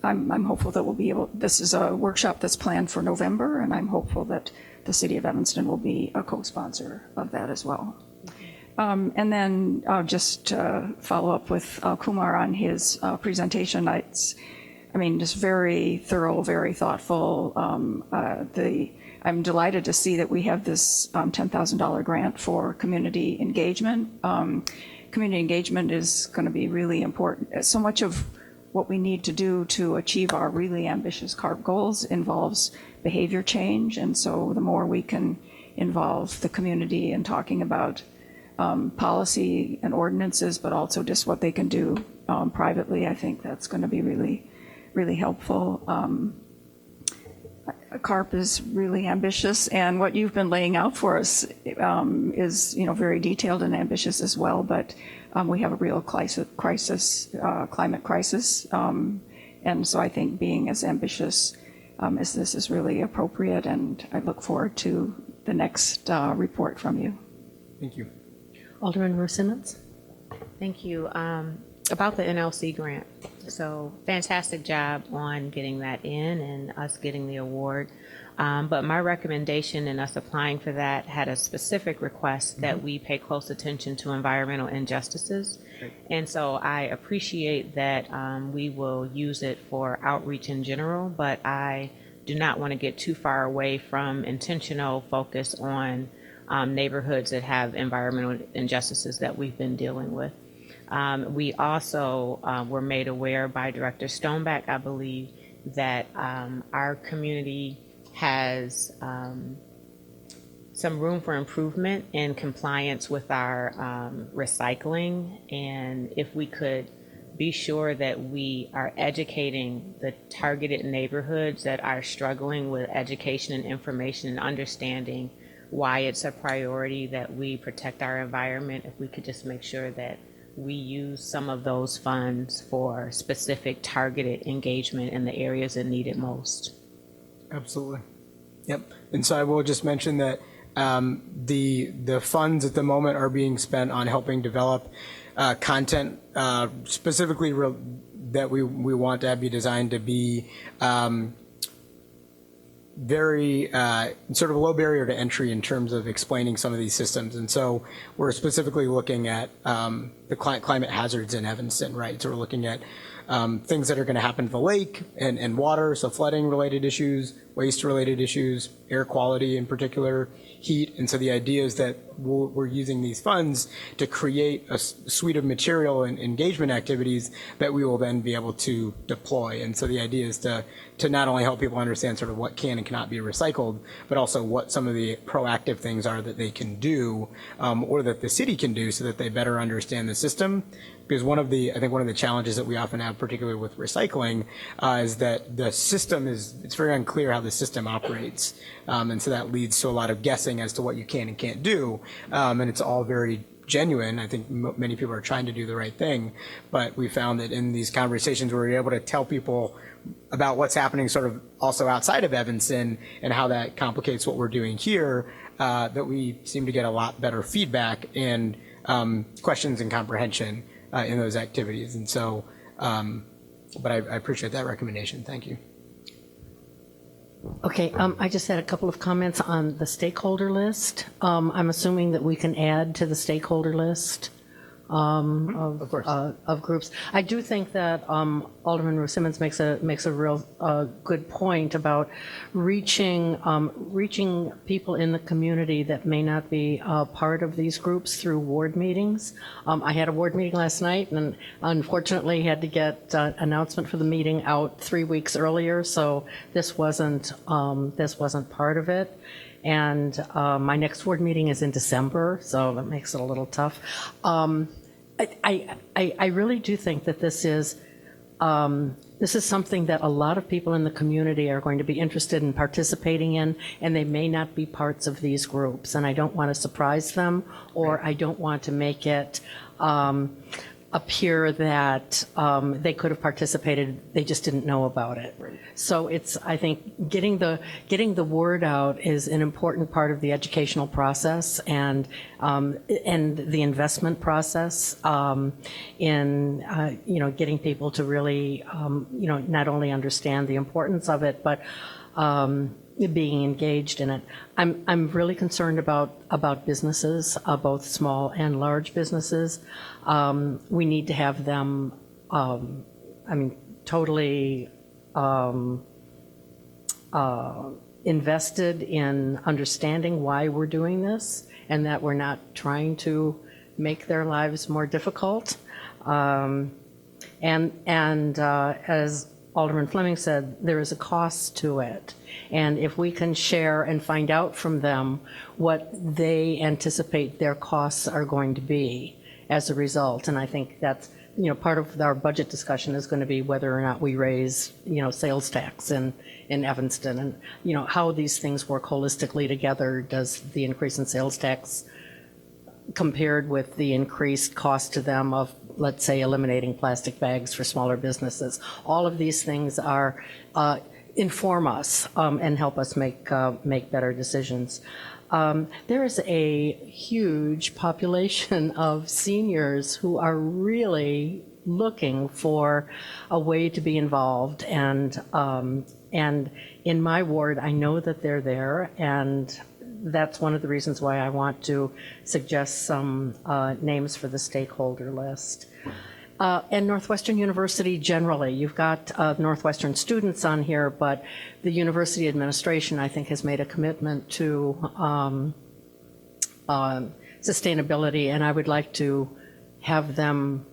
I'm hopeful that we'll be able, this is a workshop that's planned for November, and I'm hopeful that the City of Evanston will be a co-sponsor of that as well. And then just follow up with Kumar on his presentation. Just very thorough, very thoughtful. I'm delighted to see that we have this $10,000 grant for community engagement. Community engagement is going to be really important. So much of what we need to do to achieve our really ambitious CARP goals involves behavior change. And so the more we can involve the community in talking about policy and ordinances, but also just what they can do privately, I think that's going to be really, really helpful. CARP is really ambitious, and what you've been laying out for us is, very detailed and ambitious as well. But we have a real climate crisis, and so I think being as ambitious as this is really appropriate. And I look forward to the next report from you. Thank you. Alderman Rusinitz? Thank you. About the NLC grant. So fantastic job on getting that in and us getting the award. But my recommendation in us applying for that had a specific request that we pay close attention to environmental injustices. Great. And so I appreciate that we will use it for outreach in general, but I do not want to get too far away from intentional focus on neighborhoods that have environmental injustices that we've been dealing with. We also were made aware by Director Stoneback, I believe, that our community has some room for improvement in compliance with our recycling. And if we could be sure that we are educating the targeted neighborhoods that are struggling with education and information and understanding why it's a priority that we protect our environment, if we could just make sure that we use some of those funds for specific targeted engagement in the areas that need it most. Absolutely. Yep. And so I will just mention that the funds at the moment are being spent on helping develop content specifically that we want to be designed to be very sort of low barrier to entry in terms of explaining some of these systems. And so we're specifically looking at the climate hazards in Evanston, right? So we're looking at things that are going to happen to the lake and water, so flooding related issues, waste related issues, air quality in particular, heat. And so the idea is that we're using these funds to create a suite of material and engagement activities that we will then be able to deploy. And so the idea is to not only help people understand sort of what can and cannot be recycled, but also what some of the proactive things are that they can do or that the city can do so that they better understand the system. Because I think one of the challenges that we often have, particularly with recycling, is that the system it's very unclear how the system operates. And so that leads to a lot of guessing as to what you can and can't do. And it's all very genuine. I think many people are trying to do the right thing, but we found that in these conversations where we're able to tell people about what's happening sort of also outside of Evanston and how that complicates what we're doing here, that we seem to get a lot better feedback and questions and comprehension in those activities. And so, but I appreciate that recommendation. Thank you. Okay, I just had a couple of comments on the stakeholder list. I'm assuming that we can add to the stakeholder list Of course. of groups. I do think that Alderman Ruth Simmons makes a real good point about reaching people in the community that may not be part of these groups through ward meetings. I had a ward meeting last night, and unfortunately had to get announcement for the meeting out 3 weeks earlier, so this wasn't part of it. And my next ward meeting is in December, so that makes it a little tough. I really do think that this is something that a lot of people in the community are going to be interested in participating in, and they may not be parts of these groups. And I don't want to surprise them, or I don't want to make it appear that they could have participated, they just didn't know about it. Right. So I think getting the word out is an important part of the educational process and the investment process in getting people to really not only understand the importance of it, but being engaged in it. I'm really concerned about businesses, both small and large businesses. We need to have them, totally invested in understanding why we're doing this, and that we're not trying to make their lives more difficult. And as Alderman Fleming said, there is a cost to it. And if we can share and find out from them what they anticipate their costs are going to be as a result, and I think that's, part of our budget discussion is going to be whether or not we raise, sales tax in Evanston, and, how these things work holistically together. Does the increase in sales tax compared with the increased cost to them of, let's say, eliminating plastic bags for smaller businesses? All of these things are inform us and help us make better decisions. There is a huge population of seniors who are really looking for a way to be involved, and in my ward, I know that they're there, and that's one of the reasons why I want to suggest some names for the stakeholder list. And Northwestern University generally. You've got Northwestern students on here, but the university administration, I think, has made a commitment to sustainability, and I would like to have them,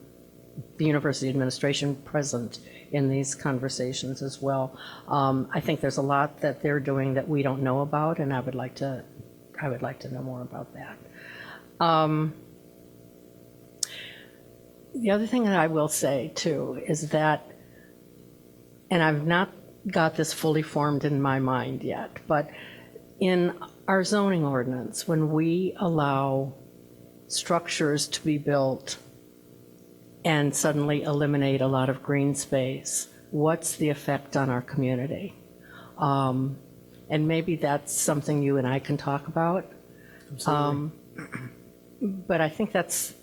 the university administration, present in these conversations as well. I think there's a lot that they're doing that we don't know about, and I would like to know more about that. The other thing that I will say too is that, and I've not got this fully formed in my mind yet, but in our zoning ordinance, when we allow structures to be built and suddenly eliminate a lot of green space, what's the effect on our community? And maybe that's something you and I can talk about. But I think that's,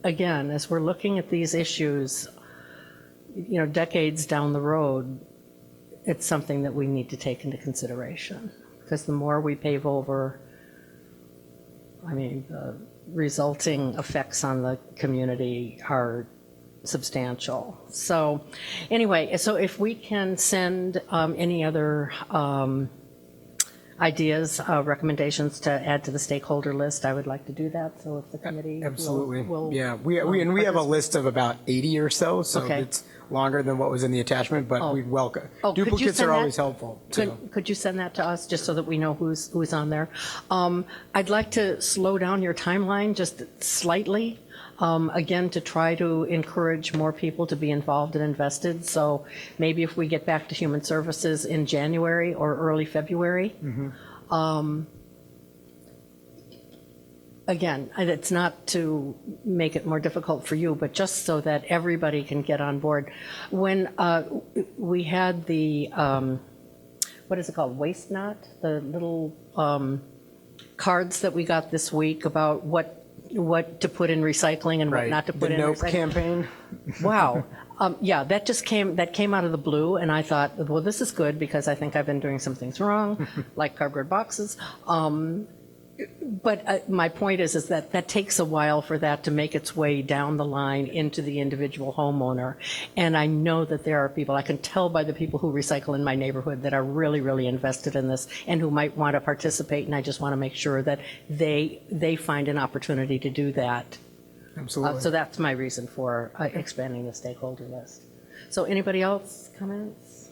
again, as we're looking at these issues, decades down the road, it's something that we need to take into consideration. Because the more we pave over, the resulting effects on the community are substantial. So anyway, so if we can send any other ideas, recommendations to add to the stakeholder list, I would like to do that. So if the committee Absolutely. will Yeah, we have a list of about 80 or so, so Okay. it's longer than what was in the attachment, but we'd welcome. Oh, could you Duplicates send are that? always helpful, too. Could you send that to us, just so that we know who's on there? I'd like to slow down your timeline just slightly, again, to try to encourage more people to be involved and invested. So maybe if we get back to Human Services in January or early February. Again, and it's not to make it more difficult for you, but just so that everybody can get on board. When we had the, what is it called, Waste Not? The little cards that we got this week about what to put in recycling and what Right. not to put the in NOPE recycling. campaign. Wow. Yeah, that came out of the blue, and I thought, well, this is good because I think I've been doing some things wrong, like cardboard boxes. But my point is that takes a while for that to make its way down the line into the individual homeowner. And I know that there are people, I can tell by the people who recycle in my neighborhood, that are really, really invested in this and who might want to participate, and I just want to make sure that they find an opportunity to do that. Absolutely. So that's my reason for expanding the stakeholder list. So anybody else, comments?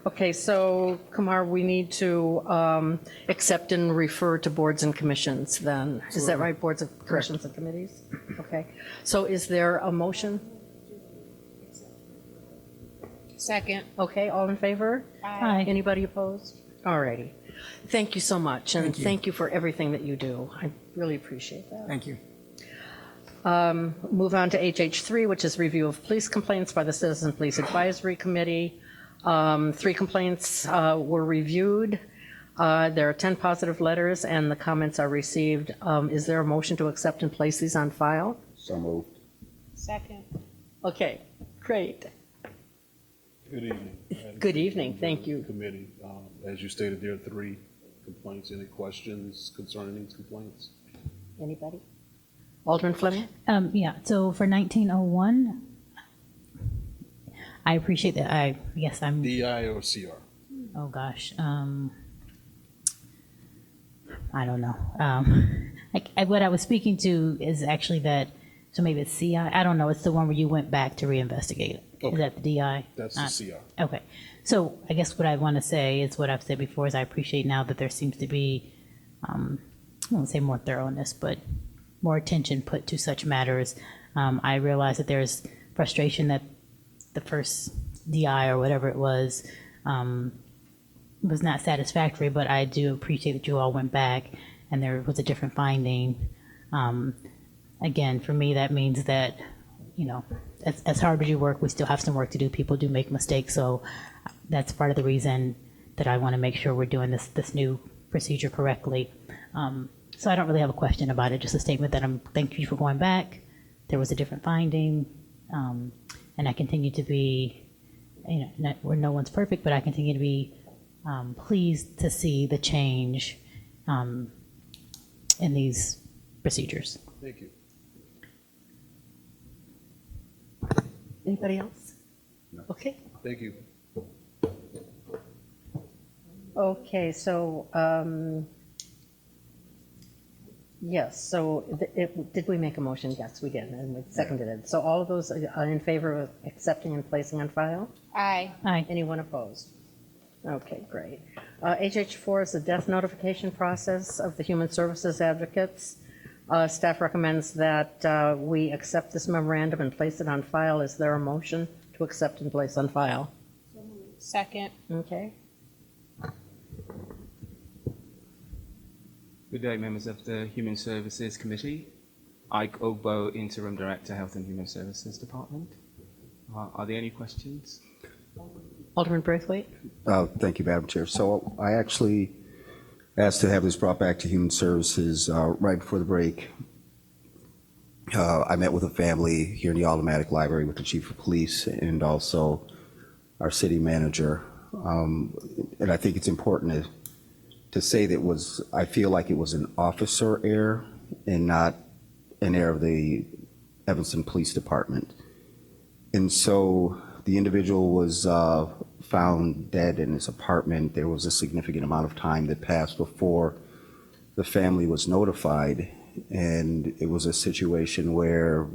Okay, so Kumar, we need to accept and refer to boards and commissions then. Is that right, boards and commissions and committees? Okay, so is there a motion? Second. Okay, all in favor? Aye. Anybody opposed? All righty. Thank you so much, and thank you for everything that you do. I really appreciate that. Thank you. Move on to HH3, which is review of police complaints by the Citizen Police Advisory Committee. 3 complaints were reviewed. There are 10 positive letters, and the comments are received. Is there a motion to accept and place these on file? So moved. Second. Okay, great. Good evening. Good evening, thank you. Committee, as you stated, there are 3 complaints. Any questions concerning these complaints? Anybody? Alderman Fleming? Yeah, so for 1901, I appreciate that. I guess I'm, DI or CR? oh gosh, I don't know. What I was speaking to is actually that, so maybe it's CI, I don't know, it's the one where you went back to reinvestigate it. Is Okay. that the DI? That's the CR. Okay, so I guess what I want to say is what I've said before is I appreciate now that there seems to be, I won't say more thoroughness, but more attention put to such matters. I realize that there's frustration that the first DI or whatever it was not satisfactory, but I do appreciate that you all went back and there was a different finding. Again, for me, that means that, as hard as you work, we still have some work to do. People do make mistakes, so that's part of the reason that I want to make sure we're doing this new procedure correctly. So I don't really have a question about it, just a statement that thank you for going back. There was a different finding, and I continue to be, where no one's perfect, but I continue to be pleased to see the change in these procedures. Thank you. Anybody else? Okay. Thank you. Okay, so, yes, so did we make a motion? Yes, we did, and we seconded it. So all of those are in favor of accepting and placing on file? Aye. Aye. Anyone opposed? Okay, great. HH4 is the death notification process of the Human Services Advocates. Staff recommends that we accept this memorandum and place it on file. Is there a motion to accept and place on file? Second. Okay. Good day, members of the Human Services Committee. Ike Ogbo, Interim Director, Health and Human Services Department. Are there any questions? Alderman Braithwaite? Thank you, Madam Chair. So I actually asked to have this brought back to Human Services right before the break. I met with a family here in the Automatic Library with the Chief of Police and also our city manager. And I think it's important to say that I feel like it was an officer error and not an error of the Evanston Police Department. And so the individual was found dead in his apartment. There was a significant amount of time that passed before the family was notified. And it was a situation where,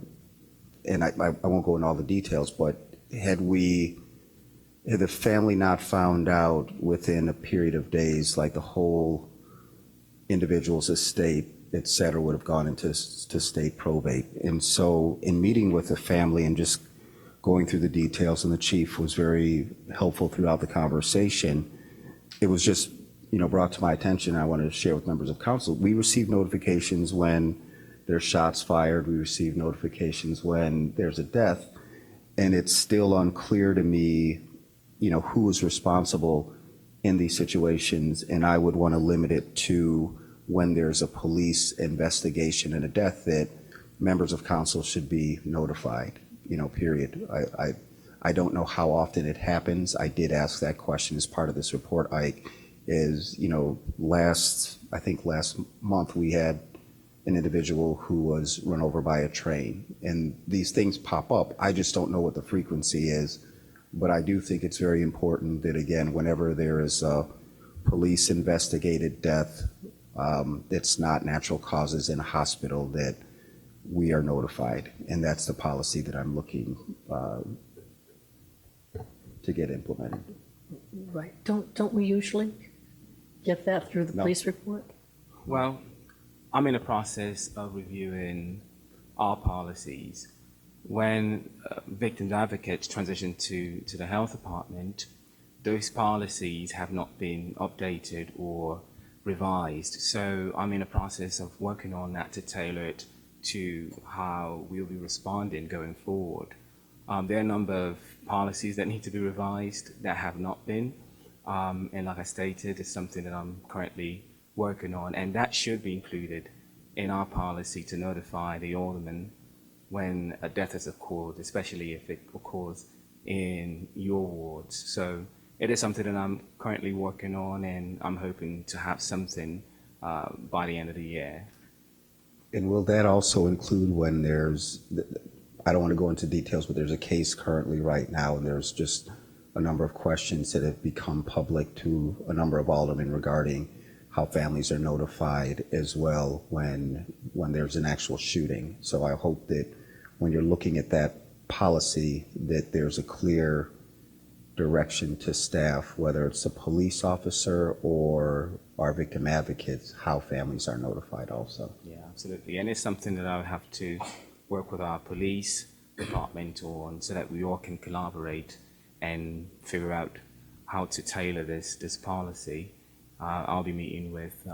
and I won't go into all the details, but had the family not found out within a period of days, like the whole individual's estate, et cetera, would have gone into state probate. And so in meeting with the family and just going through the details, and the chief was very helpful throughout the conversation, it was just, brought to my attention. I wanted to share with members of council. We received notifications when there's shots fired. We receive notifications when there's a death. And it's still unclear to me, who is responsible in these situations. And I would want to limit it to when there's a police investigation and a death, that members of council should be notified, period. I don't know how often it happens. I did ask that question as part of this report, Ike, last month we had an individual who was run over by a train, and these things pop up. I just don't know what the frequency is, but I do think it's very important that, again, whenever there is a police investigated death, it's not natural causes in a hospital, that we are notified, and that's the policy that I'm looking to get implemented. Right. Don't we usually get that through the police report? Well, I'm in the process of reviewing our policies. When victims advocates transition to the health department, those policies have not been updated or revised. So I'm in the process of working on that to tailor it to how we'll be responding going forward. There are a number of policies that need to be revised that have not been. And like I stated, it's something that I'm currently working on, and that should be included in our policy to notify the alderman when a death has occurred, especially if it occurs in your wards. So it is something that I'm currently working on, and I'm hoping to have something by the end of the year. And will that also include when I don't want to go into details, but there's a case currently right now, and there's just a number of questions that have become public to a number of aldermen regarding how families are notified as well when there's an actual shooting. So I hope that when you're looking at that policy, that there's a clear direction to staff, whether it's a police officer or our victim advocates, how families are notified also. Yeah, absolutely. And it's something that I would have to work with our police department on, so that we all can collaborate and figure out how to tailor this policy. I'll be meeting with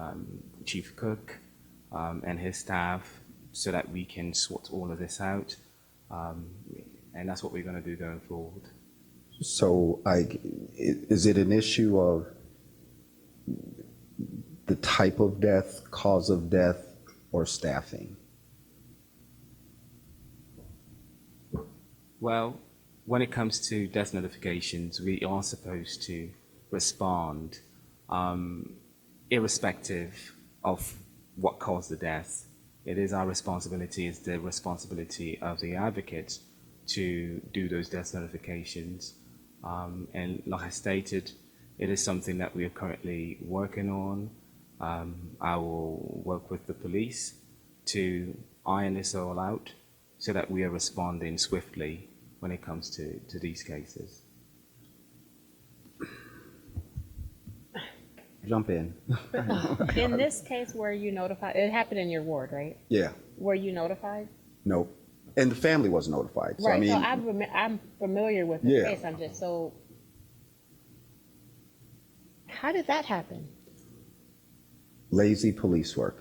Chief Cook and his staff so that we can sort all of this out. And that's what we're going to do going forward. So is it an issue of the type of death, cause of death, or staffing? Well, when it comes to death notifications, we are supposed to respond irrespective of what caused the death. It is our responsibility, it's the responsibility of the advocates to do those death notifications. And like I stated, it is something that we are currently working on. I will work with the police to iron this all out so that we are responding swiftly when it comes to these cases. Jump in. In this case, were you notified? It happened in your ward, right? Yeah, Were you notified? no. And the family was notified. So, I Right, mean, so I'm familiar with the Yeah. case, I'm just so, how did that happen? lazy police work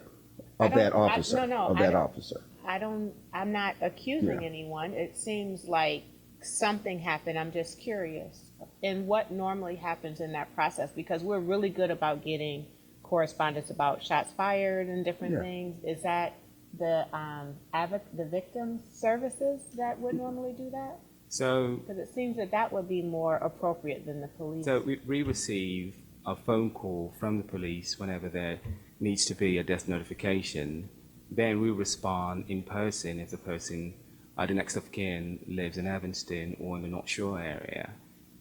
of that officer. Of that officer. I'm not accusing Yeah. anyone, it seems like something happened, I'm just curious. And what normally happens in that process, because we're really good about getting correspondence about shots fired and different Yeah. things, is that the victim services that would normally do that? So, Because it seems that that would be more appropriate than the police. so we receive a phone call from the police whenever there needs to be a death notification. Then we respond in person if the person, the next of kin, lives in Evanston or in the North Shore area,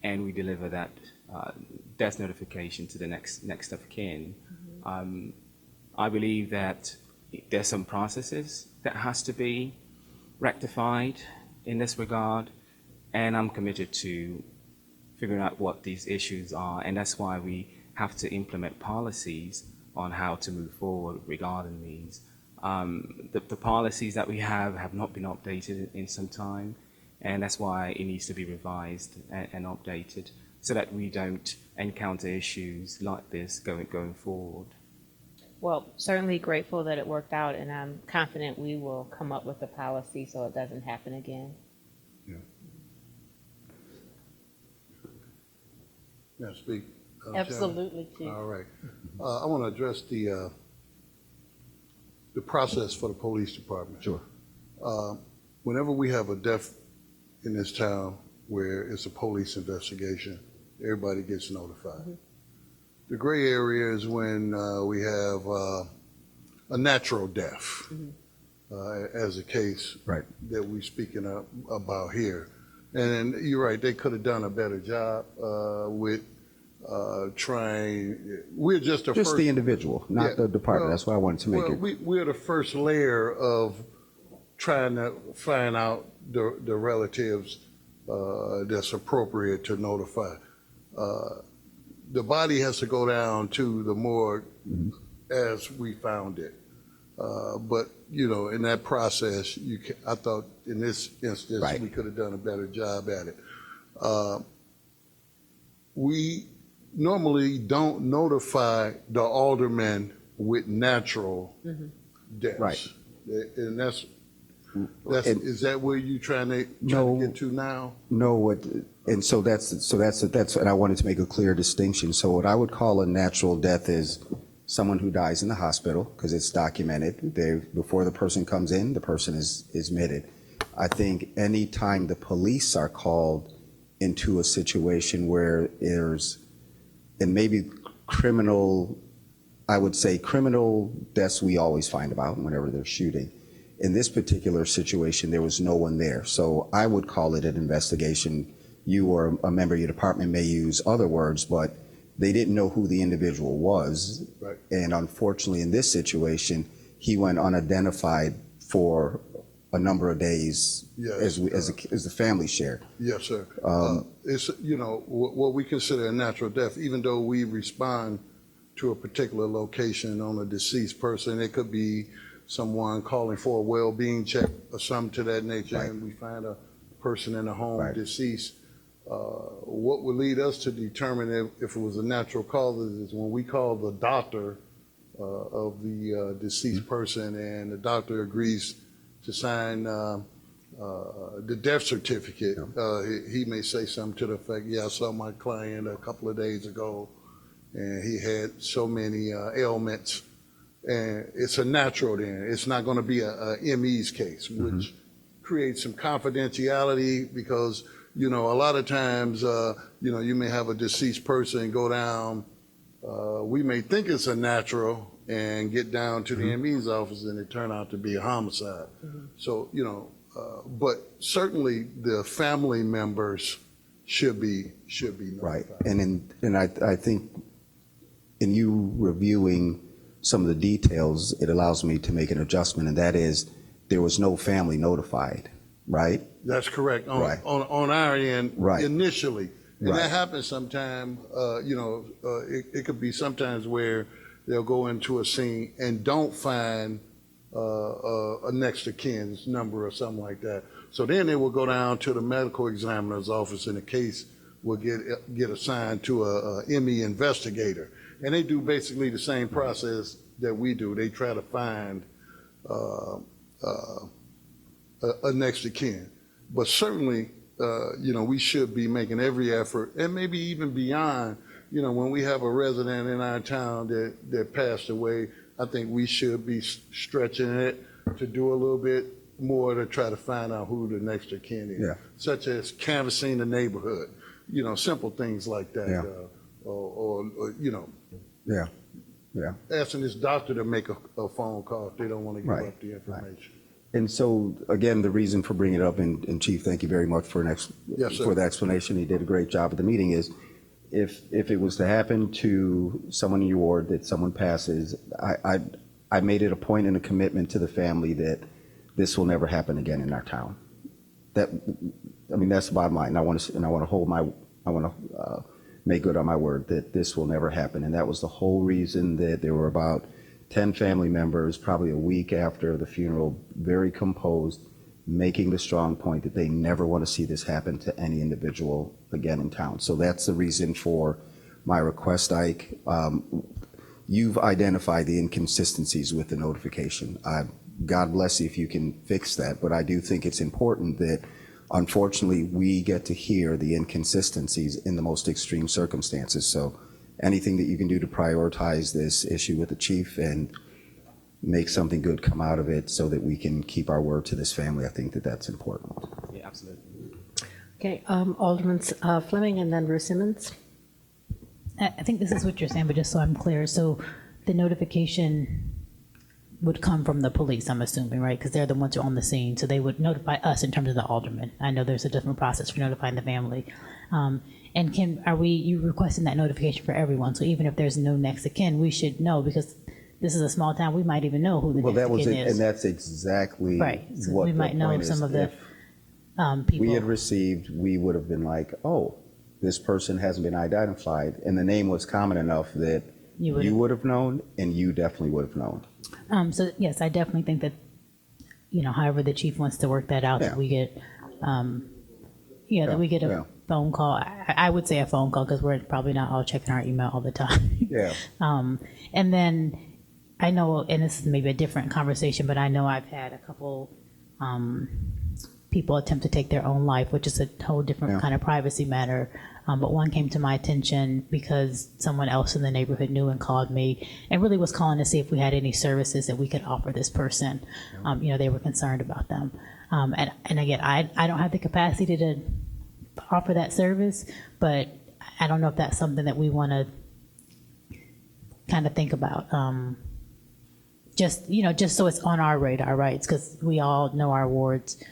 and we deliver that death notification to the next of kin. I believe that there's some processes that has to be rectified in this regard, and I'm committed to figuring out what these issues are, and that's why we have to implement policies on how to move forward regarding these. The policies that we have not been updated in some time, and that's why it needs to be revised and updated so that we don't encounter issues like this going forward. Well, certainly grateful that it worked out, and I'm confident we will come up with a policy so it doesn't happen again. May I speak? Chairman? Absolutely, Chief. All right. I want to address the process for the police department. Sure. Whenever we have a death in this town where it's a police investigation, everybody gets notified. The gray area is when we have a natural death, as a case Right. that we're speaking about here. And you're right, they could have done a better job with trying. We're just the Just first. the individual, not Yeah. the department. Well, That's why I wanted to make well, it. we're the first layer of trying to find out the relatives that's appropriate to notify. The body has to go down to the morgue as we found it. But, you know, in that process, I thought in this instance, Right. we could have done a better job at it. We normally don't notify the aldermen with natural deaths. Right. And that's, And- is that where you trying to No. get to now? No, and so that's, and I wanted to make a clear distinction. So what I would call a natural death is someone who dies in the hospital, because it's documented. Before the person comes in, the person is admitted. I think any time the police are called into a situation where there's, and maybe criminal, I would say criminal deaths we always find about whenever they're shooting. In this particular situation, there was no one there. So I would call it an investigation. You or a member of your department may use other words, but they didn't know who the individual was. Right. And unfortunately, in this situation, he went unidentified for a number of days Yes, as the family shared. Yes, sir. It's, you know, what we consider a natural death, even though we respond to a particular location on a deceased person, it could be someone calling for a well-being check or something to that nature, Right. and we find a person in the home Right. deceased. What would lead us to determine if it was a natural cause is when we call the doctor of the deceased person, and the doctor agrees to sign the death certificate. He may say something to the effect, yeah, I saw my client a couple of days ago, and he had so many ailments. And it's a natural then. It's not going to be a ME's case, which creates some confidentiality because, you know, a lot of times, you know, you may have a deceased person go down. We may think it's a natural and get down to the ME's office and it turn out to be a homicide. So, you know, But certainly the family members should be notified. Right. And I think in you reviewing some of the details, it allows me to make an adjustment, and that is there was no family notified, right? That's correct. Right. On our end, Right. initially. And Right. that happens sometime, it could be sometimes where they'll go into a scene and don't find a next of kin's number or something like that. So then they will go down to the medical examiner's office, and the case will get assigned to a ME investigator. And they do basically the same process that we do. They try to find a next of kin. But certainly, we should be making every effort, and maybe even beyond, when we have a resident in our town that passed away, I think we should be stretching it to do a little bit more to try to find out who the next of kin is. Yeah. Such as canvassing the neighborhood, simple things like that. Yeah. Or asking this doctor to make a phone call if they don't want to give Right. up the information. And so, again, the reason for bringing it up, and Chief, thank you very much for Yes, sir. for the explanation. He did a great job at the meeting. Is if it was to happen to someone in your ward that someone passes, I made it a point and a commitment to the family that this will never happen again in our town. That's the bottom line. I want to make good on my word that this will never happen. And that was the whole reason that there were about 10 family members, probably a week after the funeral, very composed, making the strong point that they never want to see this happen to any individual again in town. So that's the reason for my request, Ike. You've identified the inconsistencies with the notification. God bless you if you can fix that, but I do think it's important that, unfortunately, we get to hear the inconsistencies in the most extreme circumstances. So anything that you can do to prioritize this issue with the chief and make something good come out of it so that we can keep our word to this family, I think that that's important. Yeah, absolutely. Okay, Alderman Fleming and then Ruth Simmons. I think this is what you're saying, but just so I'm clear, so the notification would come from the police, I'm assuming, right? Because they're the ones who are on the scene, so they would notify us in terms of the alderman. I know there's a different process for notifying the family. And Kim, you requesting that notification for everyone? So even if there's no next of kin, we should know, because this is a small town, we might even know who the next of kin is. And that's exactly Right, so what we the might know point some is. of the If people. we had received, we would have been like, oh, this person hasn't been identified, and the name was common enough that you would have known, and you definitely would have known. So yes, I definitely think that, however the chief wants to work that out, that we get, that we get a phone call. I would say a phone call, because we're probably not all checking our email all the time. Yeah. And then I know, and this is maybe a different conversation, but I know I've had a couple people attempt to take their own life, which is a whole different kind of privacy matter. But one came to my attention because someone else in the neighborhood knew and called me and really was calling to see if we had any services that we could offer this person. They were concerned about them. And again, I don't have the capacity to offer that service, but I don't know if that's something that we want to kind of think about. Just so it's on our radar, right? Because we all know our wards,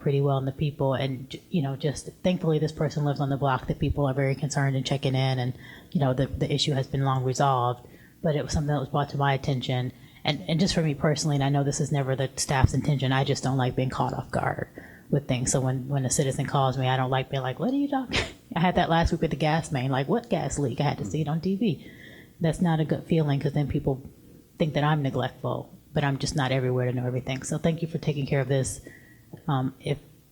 pretty well, and the people, and, just thankfully this person lives on the block that people are very concerned and checking in, and, the issue has been long resolved, but it was something that was brought to my attention. And just for me personally, and I know this is never the staff's intention, I just don't like being caught off guard with things. So when a citizen calls me, I don't like being like, what are you talking? I had that last week with the gas main, like, what gas leak? I had to see it on TV. That's not a good feeling, because then people think that I'm neglectful, but I'm just not everywhere to know everything. So thank you for taking care of this.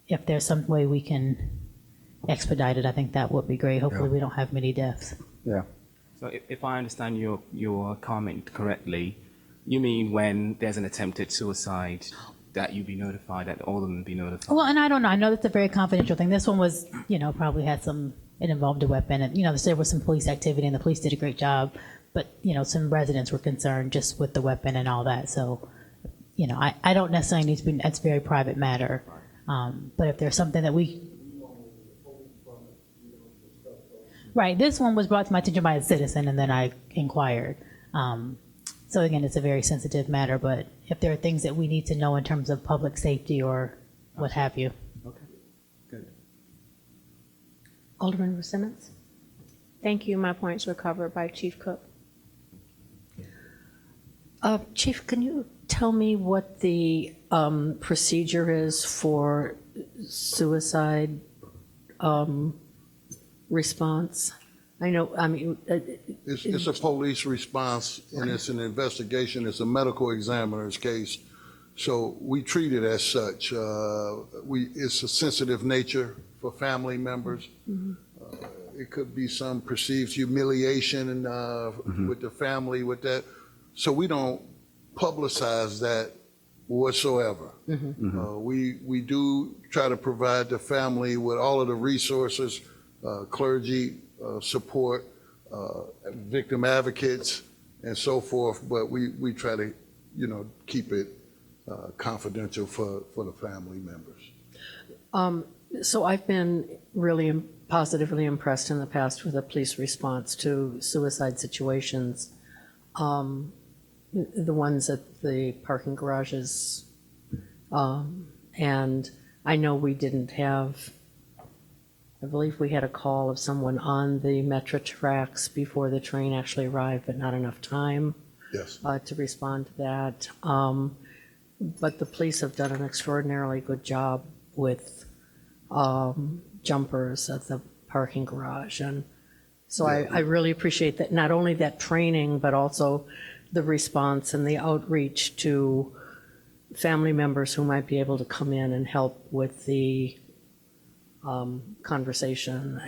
If there's some way we can expedite it, I think that would be great. Hopefully we don't have many deaths. Yeah. So if I understand your comment correctly, you mean when there's an attempted suicide, that you be notified, that all of them be notified? Well, and I don't know. I know that's a very confidential thing. This one was, probably had it involved a weapon, and, there was some police activity, and the police did a great job. But, some residents were concerned just with the weapon and all that. So, I don't necessarily need to be, that's a very private matter. But if there's something that right, this one was brought to my attention by a citizen, and then I inquired. So again, it's a very sensitive matter, but if there are things that we need to know in terms of public safety or what have you. Okay, good. Alderman Simmons? Thank you. My points were covered by Chief Cook. Chief, can you tell me what the procedure is for suicide response? I know, I mean. It's a police response, and it's an investigation. It's a medical examiner's case. So we treat it as such. It's a sensitive nature for family members. It could be some perceived humiliation with the family with that. So we don't publicize that whatsoever. We do try to provide the family with all of the resources, clergy support, victim advocates, and so forth. But we try to, keep it confidential for the family members. So I've been really positively impressed in the past with the police response to suicide situations. The ones at the parking garages. And I know we didn't have, I believe we had a call of someone on the metro tracks before the train actually arrived, but not enough time Yes. to respond to that. But the police have done an extraordinarily good job with jumpers at the parking garage. And so I really appreciate that, not only that training, but also the response and the outreach to family members who might be able to come in and help with the conversation.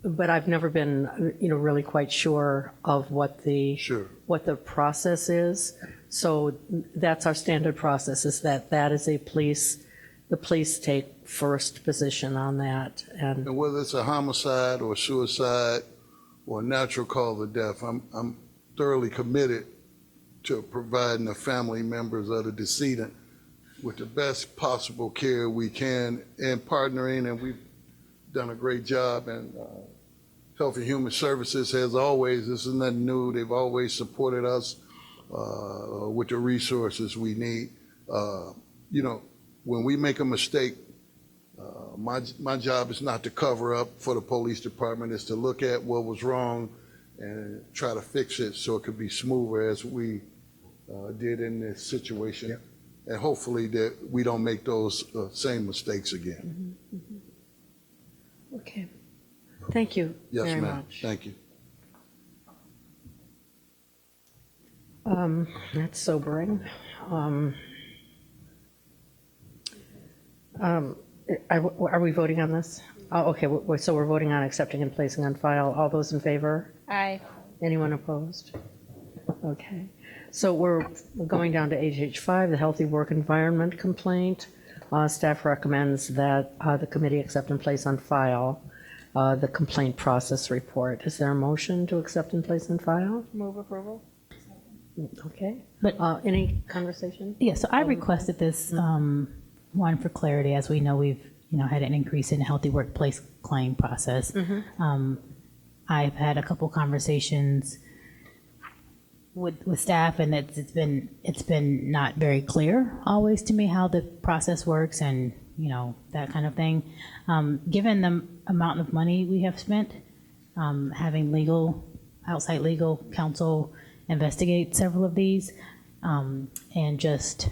But I've never been, really quite sure of what the process is. So that's our standard process, is that is the police take first position on that. And whether it's a homicide or suicide or a natural cause of death, I'm thoroughly committed to providing the family members of the decedent with the best possible care we can, and partnering, and we've done a great job. And Health and Human Services has always, this is nothing new, they've always supported us with the resources we need. When we make a mistake, my job is not to cover up for the police department, it's to look at what was wrong and try to fix it so it could be smoother, as we did in this situation. Yep. And hopefully that we don't make those same mistakes again. Okay. Thank you Yes, very ma'am. much. Thank you. That's sobering. Are we voting on this? Oh, okay, so we're voting on accepting and placing on file. All those in favor? Aye. Anyone opposed? Okay. So we're going down to HH5, the Healthy Work Environment complaint. Staff recommends that the committee accept and place on file the complaint process report. Is there a motion to accept and place on file? Move approval. Okay. But any conversation? yeah, so I requested this one for clarity, as we know we've had an increase in healthy workplace claim process. I've had a couple conversations with staff, and it's been not very clear always to me how the process works, and that kind of thing. Given the amount of money we have spent, having outside legal counsel investigate several of these, and just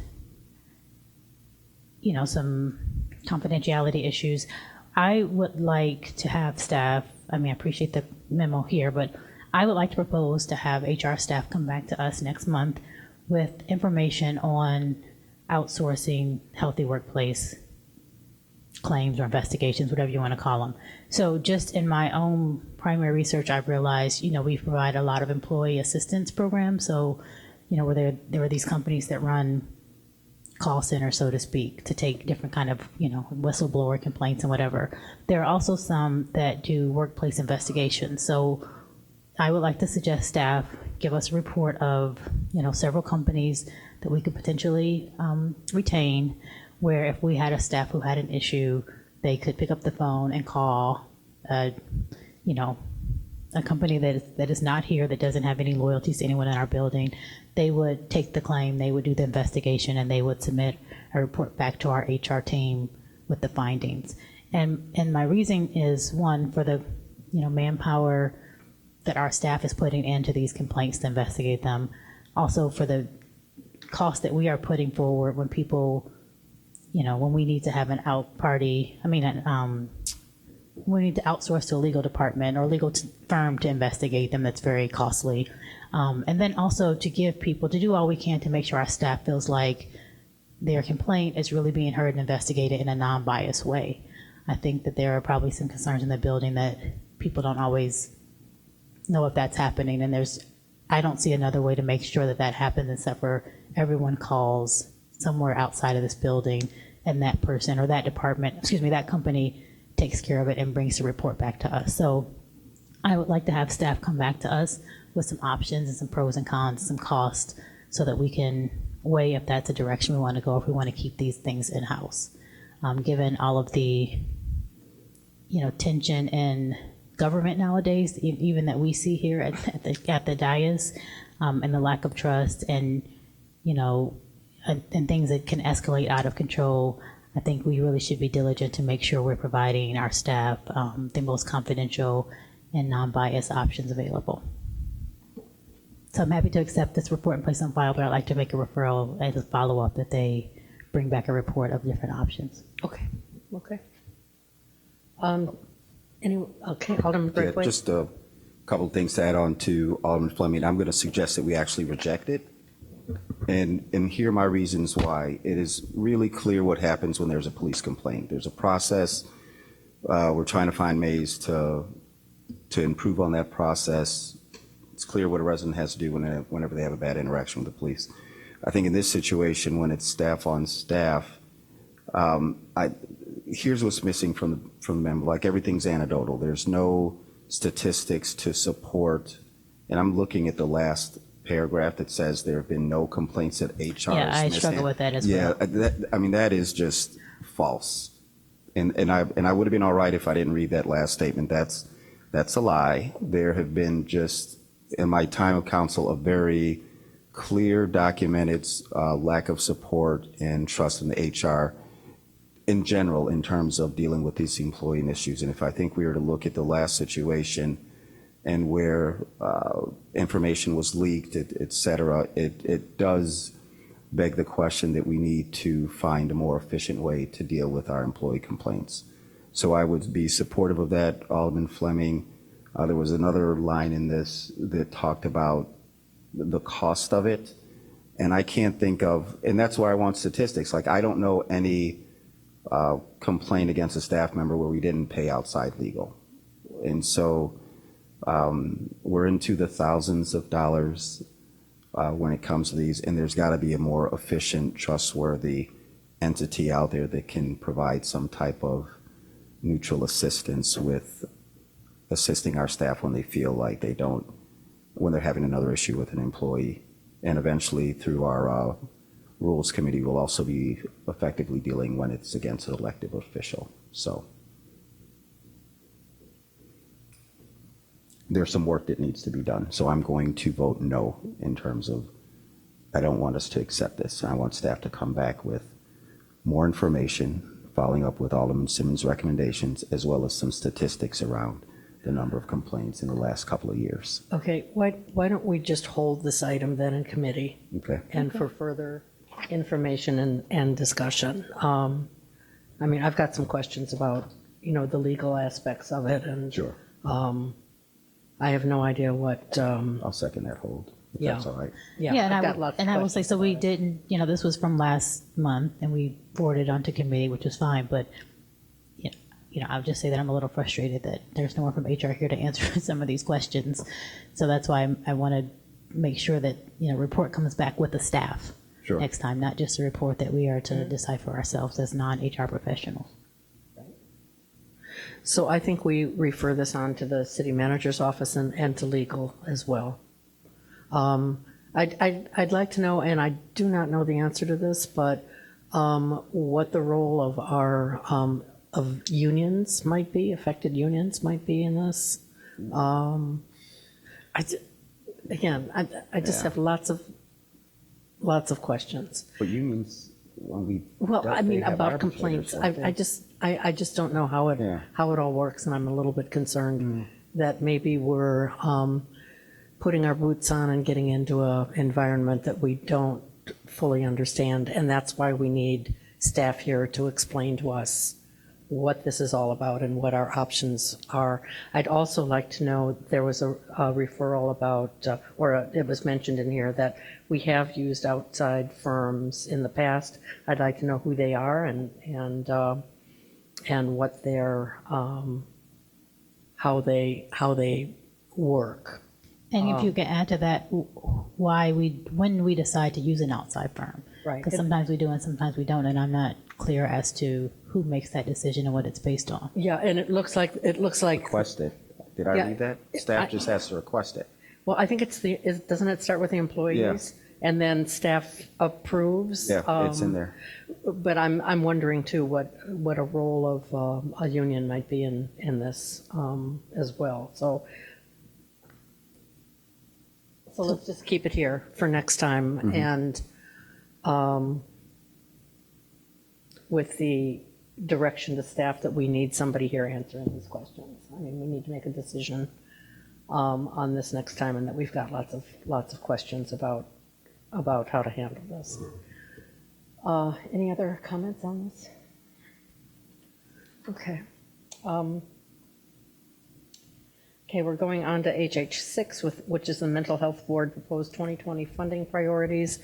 some confidentiality issues, I would like to have staff, I appreciate the memo here, but I would like to propose to have HR staff come back to us next month with information on outsourcing healthy workplace claims or investigations, whatever you want to call them. So just in my own primary research, I've realized, we provide a lot of employee assistance programs. So, where there are these companies that run call center, so to speak, to take different kind of, whistleblower complaints and whatever. There are also some that do workplace investigations. So I would like to suggest staff give us a report of, several companies that we could potentially retain, where if we had a staff who had an issue, they could pick up the phone and call, a a company that is not here, that doesn't have any loyalties to anyone in our building, they would take the claim, they would do the investigation, and they would submit a report back to our HR team with the findings. And my reason is, one, for the manpower that our staff is putting into these complaints to investigate them. Also for the cost that we are putting forward when people, when we need to have an out party, we need to outsource to a legal department or legal firm to investigate them. That's very costly. And then also to give people, to do all we can to make sure our staff feels like their complaint is really being heard and investigated in a non-biased way. I think that there are probably some concerns in the building that people don't always know if that's happening. And I don't see another way to make sure that happens except for everyone calls somewhere outside of this building and that person or that department, that company takes care of it and brings the report back to us. So I would like to have staff come back to us with some options and some pros and cons, some costs, so that we can weigh if that's a direction we want to go, if we want to keep these things in-house. Given all of the, tension in government nowadays, even that we see here at the dais, and the lack of trust and, and things that can escalate out of control, I think we really should be diligent to make sure we're providing our staff the most confidential and non-biased options available. So I'm happy to accept this report and place on file, but I'd like to make a referral as a follow-up that they bring back a report of different options. Okay. Alderman Braithwaite? Just a couple of things to add on to Alderman Fleming. I'm going to suggest that we actually reject it. And here are my reasons why. It is really clear what happens when there's a police complaint. There's a process. We're trying to find ways to improve on that process. It's clear what a resident has to do whenever they have a bad interaction with the police. I think in this situation, when it's staff on staff, here's what's missing from the memo. Like, everything's anecdotal. There's no statistics to support. And I'm looking at the last paragraph that says there have been no complaints at HR. Yeah, I struggle with that as well. Yeah, that is just false. And I would have been all right if I didn't read that last statement. That's a lie. There have been just, in my time of council, a very clear, documented lack of support and trust in the HR in general in terms of dealing with these employee issues. And if I think we were to look at the last situation and where information was leaked, et cetera, it does beg the question that we need to find a more efficient way to deal with our employee complaints. So I would be supportive of that, Alderman Fleming. There was another line in this that talked about the cost of it. And I can't think of, and that's why I want statistics. Like, I don't know any complaint against a staff member where we didn't pay outside legal. And so we're into the thousands of dollars when it comes to these, and there's got to be a more efficient, trustworthy entity out there that can provide some type of neutral assistance with assisting our staff when they feel like when they're having another issue with an employee. And eventually, through our Rules Committee, we'll also be effectively dealing when it's against an elected official. So there's some work that needs to be done. So I'm going to vote no in terms of, I don't want us to accept this. I want staff to come back with more information, following up with Alderman Simmons' recommendations, as well as some statistics around the number of complaints in the last couple of years. Okay, why don't we just hold this item then in committee? Okay. And for further information and discussion. I mean, I've got some questions about, the legal aspects of it, and Sure. I have no idea what. I'll second that hold, if that's all right. Yeah, and I've got lots of I will say, questions so we about it. didn't, this was from last month, and we forwarded on to committee, which was fine, but, I'll just say that I'm a little frustrated that there's no one from HR here to answer some of these questions. So that's why I want to make sure that, report comes back with the staff Sure. next time, not just a report that we are to decipher ourselves as non-HR professionals. So I think we refer this on to the city manager's office and to legal as well. I'd like to know, and I do not know the answer to this, but what the role of our of unions might be, affected unions might be in this. I, ju- again, I just have lots of questions. But unions, when we. Well, I they mean, have about arbitrators, complaints, don't they? I just don't know how Yeah. it all works, and I'm a little bit concerned that maybe we're putting our boots on and getting into a environment that we don't fully understand, and that's why we need staff here to explain to us what this is all about and what our options are. I'd also like to know, there was a referral about, it was mentioned in here that we have used outside firms in the past. I'd like to know who they are and what their, how they work. And if you can add to that, when we decide to use an outside firm. Right. Because sometimes we do and sometimes we don't, and I'm not clear as to who makes that decision and what it's based on. Yeah, and it looks like, Requested. Did I Yeah, read that? Staff just has to request it. well, I think doesn't it start with the employees? And then staff approves? Yeah, it's in there. But I'm wondering too, what a role of a union might be in this as well. So let's just keep it here for next time, and with the direction to staff that we need somebody here answering these questions. I mean, we need to make a decision on this next time, and that we've got lots of questions about how to handle this. Any other comments on this? Okay. Okay, we're going on to HH6, which is the Mental Health Board proposed 2020 funding priorities.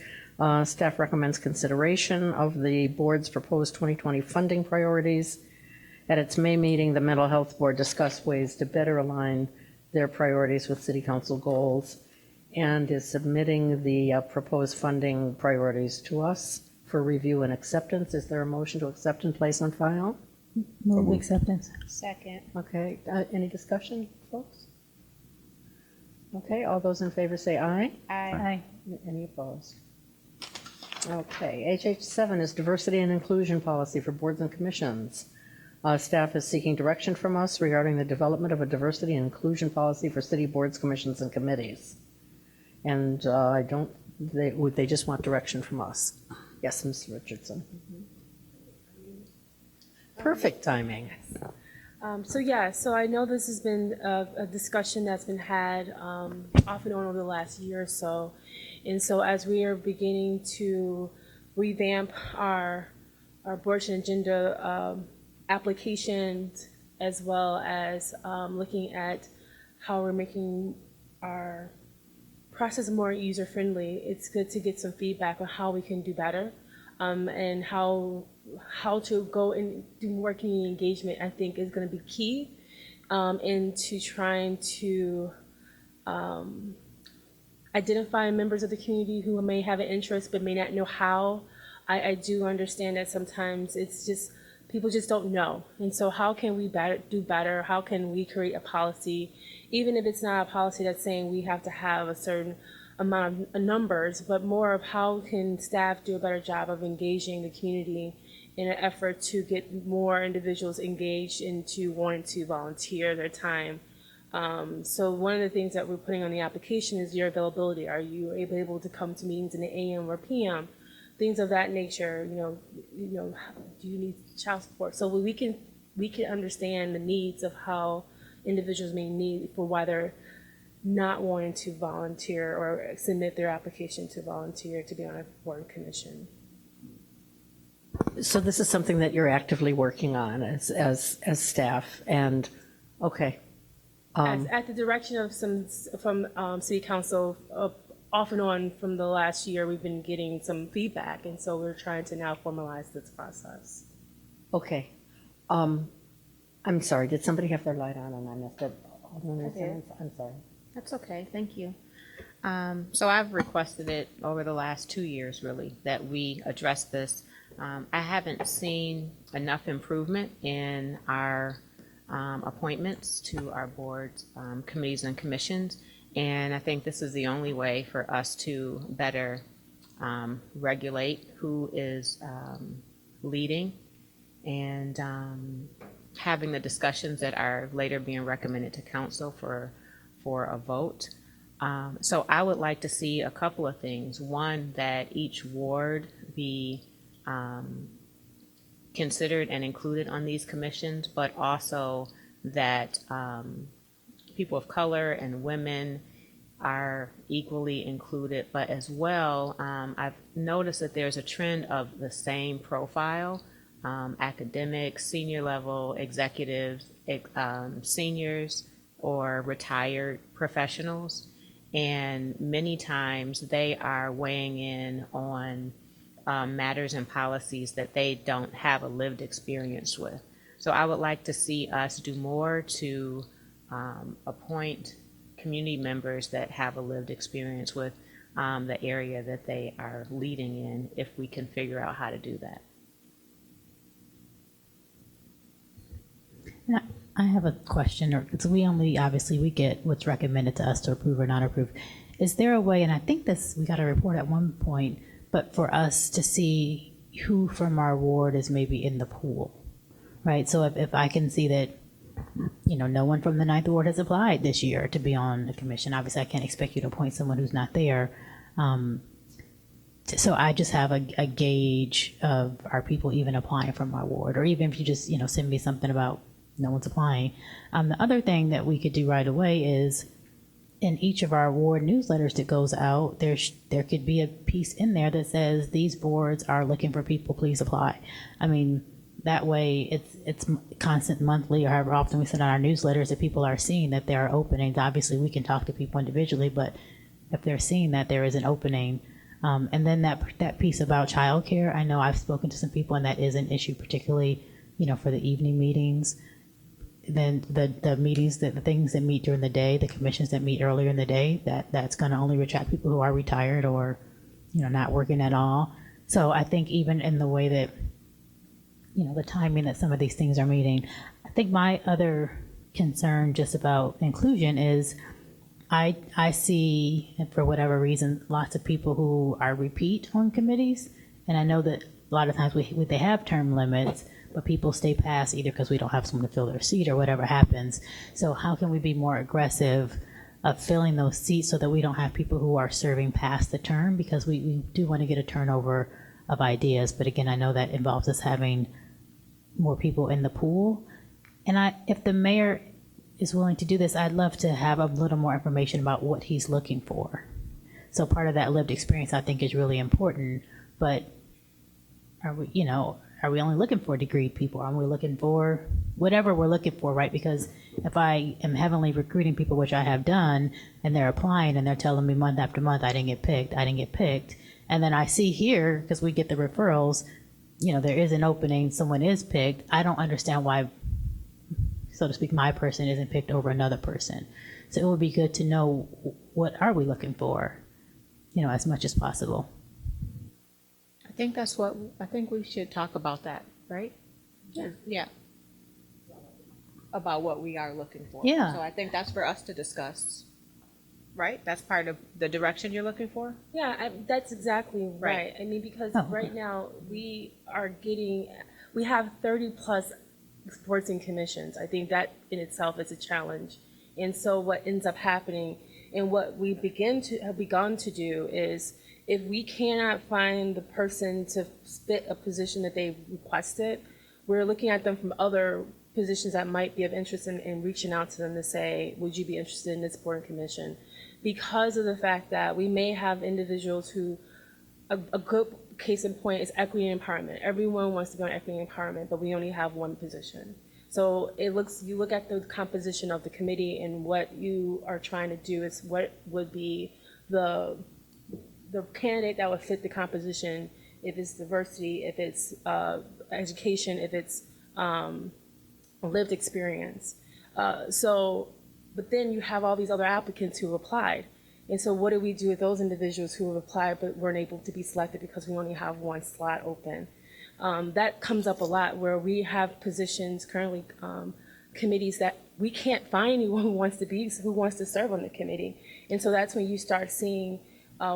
Staff recommends consideration of the board's proposed 2020 funding priorities. At its May meeting, the Mental Health Board discussed ways to better align their priorities with City Council goals and is submitting the proposed funding priorities to us for review and acceptance. Is there a motion to accept and place on file? Move acceptance. Second. Okay, any discussion, folks? Okay, all those in favor say aye. Aye. Any opposed? Okay, HH7 is diversity and inclusion policy for boards and commissions. Staff is seeking direction from us regarding the development of a diversity and inclusion policy for city boards, commissions, and committees. And they just want direction from us. Yes, Mr. Richardson. Perfect timing. So I know this has been a discussion that's been had off and on over the last year or so. And so as we are beginning to revamp our board agenda applications, as well as looking at how we're making our process more user-friendly, it's good to get some feedback on how we can do better, and how to go and do more community engagement, I think, is going to be key into trying to identify members of the community who may have an interest but may not know how. I do understand that sometimes it's just people just don't know. And so how can we do better? How can we create a policy, even if it's not a policy that's saying we have to have a certain amount of numbers, but more of how can staff do a better job of engaging the community in an effort to get more individuals engaged into wanting to volunteer their time. So one of the things that we're putting on the application is your availability. Are you able to come to meetings in the AM or PM? Things of that nature. Do you need child support? So we can understand the needs of how individuals may need for why they're not wanting to volunteer or submit their application to volunteer to be on a board commission. So this is something that you're actively working on as staff, and okay. At the direction of from City Council, off and on from the last year, we've been getting some feedback, and so we're trying to now formalize this process. Okay. I'm sorry, did somebody have their light on and I missed it? I'm sorry. That's okay, thank you. So I've requested it over the last 2 years, really, that we address this. I haven't seen enough improvement in our appointments to our boards, committees, and commissions, and I think this is the only way for us to better regulate who is leading and having the discussions that are later being recommended to council for a vote. So I would like to see a couple of things. One, that each ward be considered and included on these commissions, but also that people of color and women are equally included. But as well, I've noticed that there's a trend of the same profile, academics, senior level, executives, seniors, or retired professionals. And many times they are weighing in on matters and policies that they don't have a lived experience with. So I would like to see us do more to appoint community members that have a lived experience with the area that they are leading in, if we can figure out how to do that. I have a question, or because obviously we get what's recommended to us to approve or not approve. Is there a way, and I think we got a report at one point, but for us to see who from our ward is maybe in the pool, right? So if I can see that, no one from the 9th Ward has applied this year to be on the commission. Obviously, I can't expect you to appoint someone who's not there. So I just have a gauge of, are people even applying from my ward? Or even if you just, send me something about no one's applying. The other thing that we could do right away is, in each of our ward newsletters that goes out, there could be a piece in there that says these boards are looking for people, please apply. I mean, that way it's constant monthly, or however often we send out our newsletters, that people are seeing that there are openings. Obviously, we can talk to people individually, but if they're seeing that there is an opening, and then that piece about childcare, I know I've spoken to some people, and that is an issue, particularly, for the evening meetings. Then the meetings, the things that meet during the day, the commissions that meet earlier in the day, that's going to only attract people who are retired or, not working at all. So I think even in the way that, the timing that some of these things are meeting, I think my other concern just about inclusion is I see, and for whatever reason, lots of people who are repeat on committees. And I know that a lot of times they have term limits, but people stay past either because we don't have someone to fill their seat or whatever happens. So how can we be more aggressive of filling those seats so that we don't have people who are serving past the term? Because we do want to get a turnover of ideas. But again, I know that involves us having more people in the pool. And if the mayor is willing to do this, I'd love to have a little more information about what he's looking for. So part of that lived experience, I think, is really important. But are we only looking for degreed people? Are we looking for whatever we're looking for, right? Because if I am heavily recruiting people, which I have done, and they're applying and they're telling me month after month, I didn't get picked. And then I see here, because we get the referrals, there is an opening, someone is picked. I don't understand why, so to speak, my person isn't picked over another person. So it would be good to know, what are we looking for, as much as possible. I think we should talk about that, right? Yeah. About what we are looking for. Yeah. So I think that's for us to discuss, right? That's part of the direction you're looking for? Yeah, that's exactly right. Right. I mean, because Oh, right now we have 30 plus boards and commissions. I think that in itself is a challenge. And so what ends up happening, and what we have begun to do, is if we cannot find the person to fit a position that they requested, we're looking at them from other positions that might be of interest in reaching out to them to say, would you be interested in this board and commission? Because of the fact that we may have individuals who, a good case in point is equity and empowerment. Everyone wants to be on equity and empowerment, but we only have one position. So you look at the composition of the committee, and what you are trying to do is what would be the candidate that would fit the composition, if it's diversity, if it's education, if it's lived experience. But then you have all these other applicants who applied. And so what do we do with those individuals who have applied but weren't able to be selected because we only have one slot open? That comes up a lot, where we have positions currently, committees that we can't find anyone who wants to serve on the committee. And so that's when you start seeing,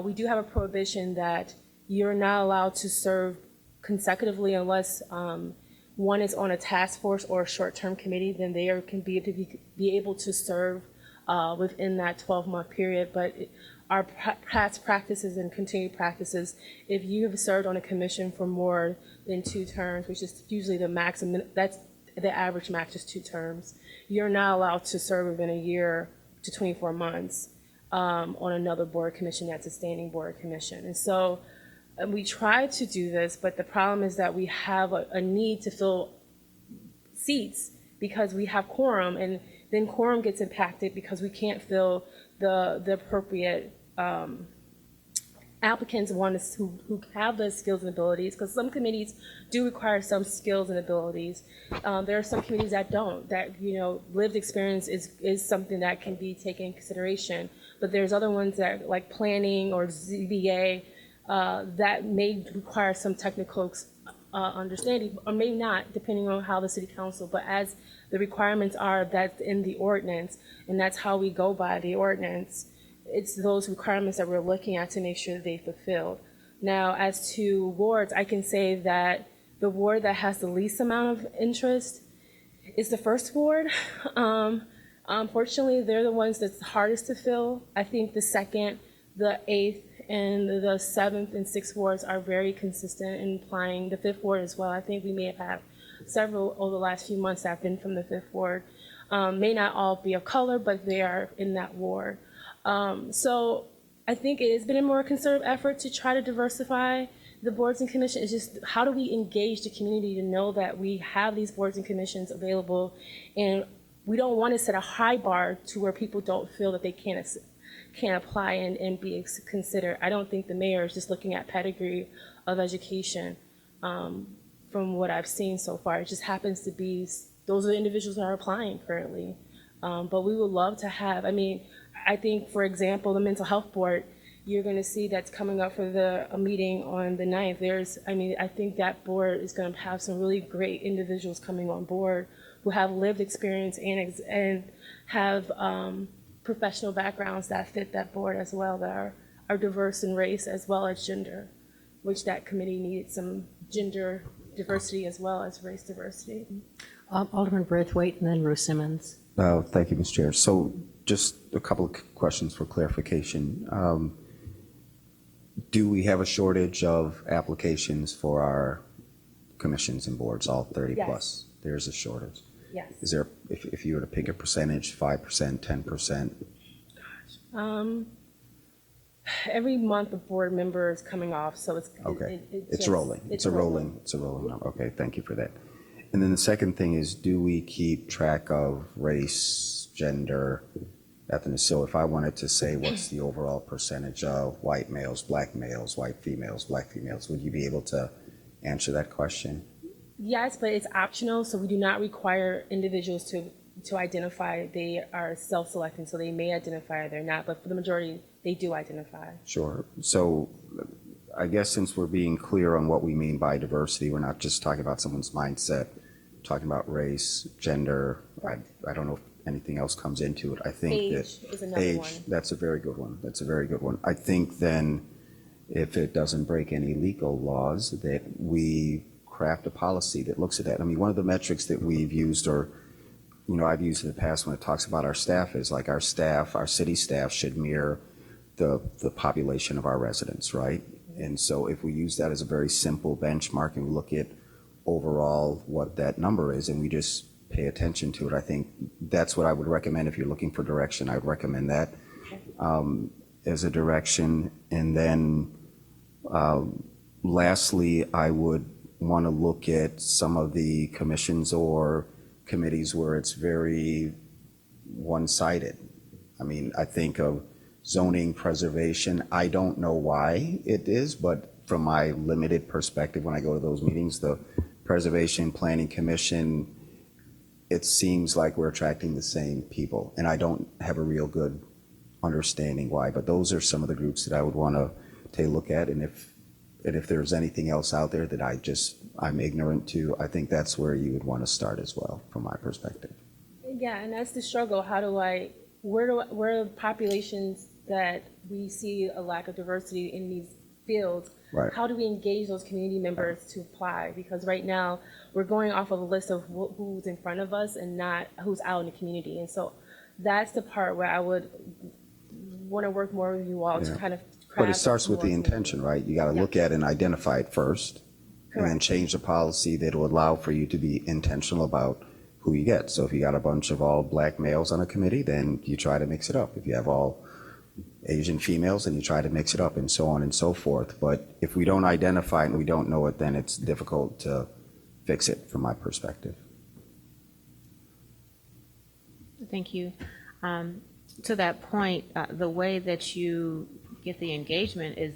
we do have a prohibition that you're not allowed to serve consecutively unless one is on a task force or a short-term committee, then they can be able to serve within that 12-month period. But our past practices and continued practices, if you have served on a commission for more than 2 terms, which is usually the maximum, that's the average max is 2 terms, you're not allowed to serve within a year to 24 months on another board commission that's a standing board commission. And so we try to do this, but the problem is that we have a need to fill seats because we have quorum, and then quorum gets impacted because we can't fill the appropriate applicants who have the skills and abilities, because some committees do require some skills and abilities. There are some committees that don't, that, you know, lived experience is something that can be taken in consideration, but there's other ones that, like planning or ZBA, that may require some technical understanding, or may not, depending on how the city council, but as the requirements are, that's in the ordinance, and that's how we go by the ordinance. It's those requirements that we're looking at to make sure they fulfilled. Now, as to wards, I can say that the ward that has the least amount of interest is the first ward. Unfortunately, they're the ones that's hardest to fill. I think the second, the 8th, and the 7th and 6th wards are very consistent in applying. The 5th ward as well. I think we may have had several over the last few months that have been from the 5th ward. May not all be of color, but they are in that ward. So I think it has been a more concerted effort to try to diversify the boards and commissions. It's just, how do we engage the community to know that we have these boards and commissions available, and we don't want to set a high bar to where people don't feel that they can't apply and be considered. I don't think the mayor is just looking at pedigree of education from what I've seen so far. It just happens to be, those are the individuals that are applying currently. But we would love to have, I think, for example, the mental health board, you're going to see that's coming up for a meeting on the 9th. I think that board is going to have some really great individuals coming on board who have lived experience and have professional backgrounds that fit that board as well, that are diverse in race as well as gender, which that committee needed some gender diversity as well as race diversity. Alderman Braithwaite and then Ruth Simmons. Thank you, Ms. Chair. So just a couple of questions for clarification. Do we have a shortage of applications for our commissions and boards, all 30 Yes. plus? There's a shortage. Yes. Is there, if you were to pick a percentage, 5%, 10%? Every month a board member is coming off, so it's Okay. It's just- rolling. It's a rolling number. Okay, thank you for that. And then the second thing is, do we keep track of race, gender, ethnicity? So if I wanted to say what's the overall percentage of white males, black females, black females, would you be able to answer that question? Yes, but it's optional, so we do not require individuals to identify. They are self-selecting, so they may identify or they're not, but for the majority, they do identify. Sure. So I guess since we're being clear on what we mean by diversity, we're not just talking about someone's mindset, talking about race, gender. I don't know if anything else comes into it. I think Age that is another one. that's a very good one. That's a very good one. I think then if it doesn't break any legal laws, that we craft a policy that looks at that. One of the metrics that we've used, or I've used in the past when it talks about our staff, is like our city staff should mirror the population of our residents, right? And so if we use that as a very simple benchmark and we look at overall what that number is and we just pay attention to it, I think that's what I would recommend. If you're looking for direction, I would recommend that as a direction. And then lastly, I would want to look at some of the commissions or committees where it's very one-sided. I think of zoning preservation. I don't know why it is, but from my limited perspective, when I go to those meetings, the Preservation Planning Commission, it seems like we're attracting the same people, and I don't have a real good understanding why. But those are some of the groups that I would want to take a look at, and if there's anything else out there that I'm ignorant to, I think that's where you would want to start as well, from my perspective. Yeah, and that's the struggle. Where are the populations that we see a lack of diversity in these fields, Right. how do we engage those community members to apply? Because right now, we're going off of a list of who's in front of us and not who's out in the community. And so that's the part where I would want to work more with you all to Yeah. kind of craft. But it starts with more the intention, right? You got to look at and identify it first, and then Correct. change the policy that will allow for you to be intentional about who you get. So if you got a bunch of all black males on a committee, then you try to mix it up. If you have all Asian females, then you try to mix it up, and so on and so forth. But if we don't identify it and we don't know it, then it's difficult to fix it from my perspective. Thank you. To that point, the way that you get the engagement is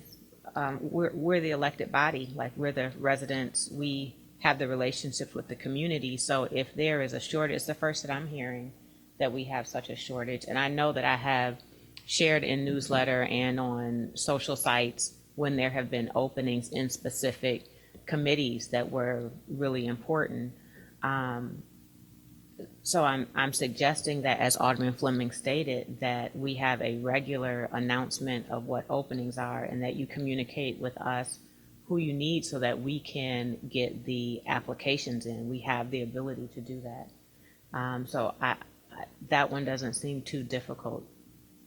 we're the elected body, like we're the residents. We have the relationships with the community. So if there is a shortage, it's the first that I'm hearing that we have such a shortage. And I know that I have shared in newsletter and on social sites when there have been openings in specific committees that were really important. So I'm suggesting that, as Alderman Fleming stated, that we have a regular announcement of what openings are and that you communicate with us who you need so that we can get the applications in. We have the ability to do that. So that one doesn't seem too difficult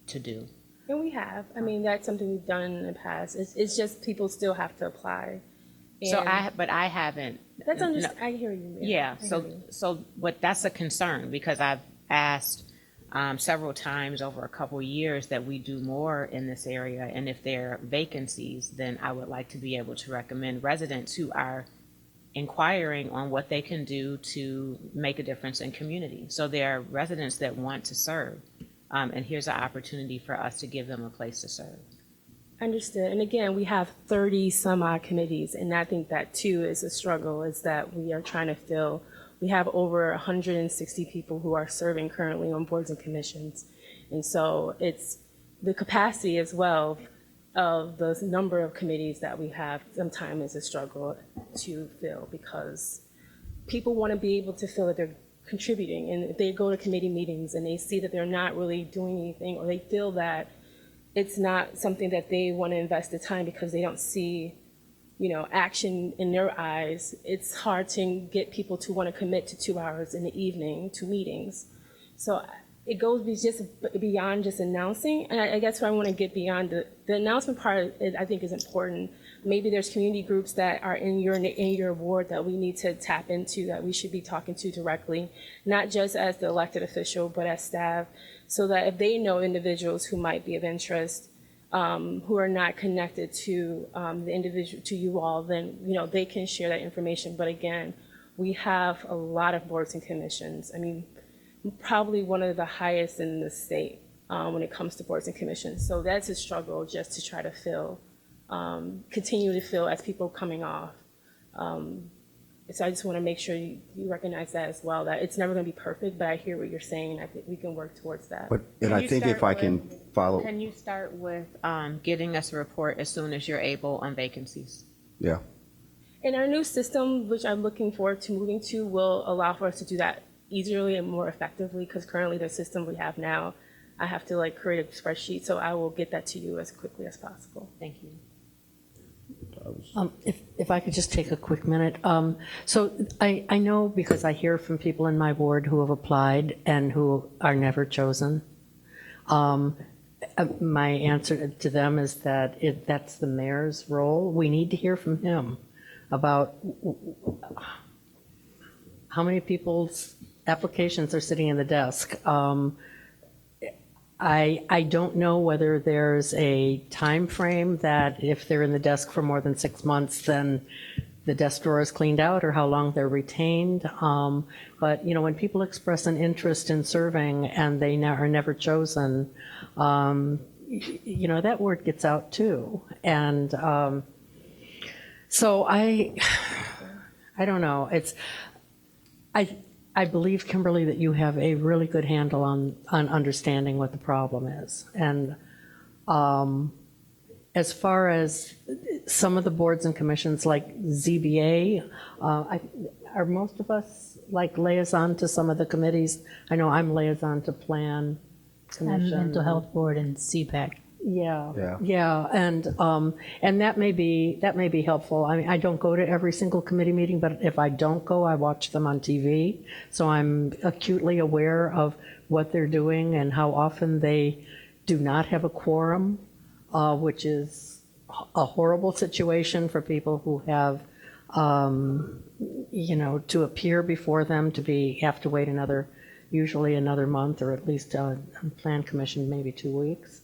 to do. And we have. I mean, that's something we've done in the past. It's just people still have to apply. So And but I haven't. That's no- I hear you. Mary. Yeah, I hear you. but that's a concern because I've asked several times over a couple of years that we do more in this area. And if there are vacancies, then I would like to be able to recommend residents who are inquiring on what they can do to make a difference in community. So there are residents that want to serve. And here's an opportunity for us to give them a place to serve. Understood. And again, we have 30 some odd committees, and I think that too is a struggle, is that we are trying to fill. We have over 160 people who are serving currently on boards and commissions. And so it's the capacity as well of the number of committees that we have sometimes is a struggle to fill because people want to be able to feel that they're contributing. And if they go to committee meetings and they see that they're not really doing anything, or they feel that it's not something that they want to invest the time because they don't see, action in their eyes, it's hard to get people to want to commit to 2 hours in the evening to meetings. So it goes beyond just announcing, and I guess what I want to get beyond the announcement part, I think is important. Maybe there's community groups that are in your ward that we need to tap into, that we should be talking to directly, not just as the elected official, but as staff, so that if they know individuals who might be of interest, who are not connected to the individual, to you all, then they can share that information. But again, we have a lot of boards and commissions. I mean, probably one of the highest in the state when it comes to boards and commissions. So that's a struggle just to try to fill, continue to fill as people are coming off. So I just want to make sure you recognize that as well, that it's never going to be perfect, but I hear what you're saying. I think we can work towards that. And I think if I can follow. Can you start with getting us a report as soon as you're able on vacancies? Yeah. And our new system, which I'm looking forward to moving to, will allow for us to do that easily and more effectively, because currently the system we have now, I have to create a spreadsheet, so I will get that to you as quickly as possible. Thank you. If I could just take a quick minute. So I know, because I hear from people in my ward who have applied and who are never chosen. My answer to them is that that's the mayor's role. We need to hear from him about how many people's applications are sitting in the desk. I don't know whether there's a time frame that if they're in the desk for more than 6 months, then the desk drawer is cleaned out, or how long they're retained. But when people express an interest in serving and they are never chosen, that word gets out too. And so I don't know. I believe, Kimberly, that you have a really good handle on understanding what the problem is. And as far as some of the boards and commissions like ZBA, are most of us liaison to some of the committees? I know I'm liaison to Plan Commission. Mental Health Board and CPAC. Yeah, and that may be helpful. I mean, I don't go to every single committee meeting, but if I don't go, I watch them on TV. So I'm acutely aware of what they're doing and how often they do not have a quorum, which is a horrible situation for people who have, to appear before them have to wait usually another month, or at least on Plan Commission, maybe 2 weeks.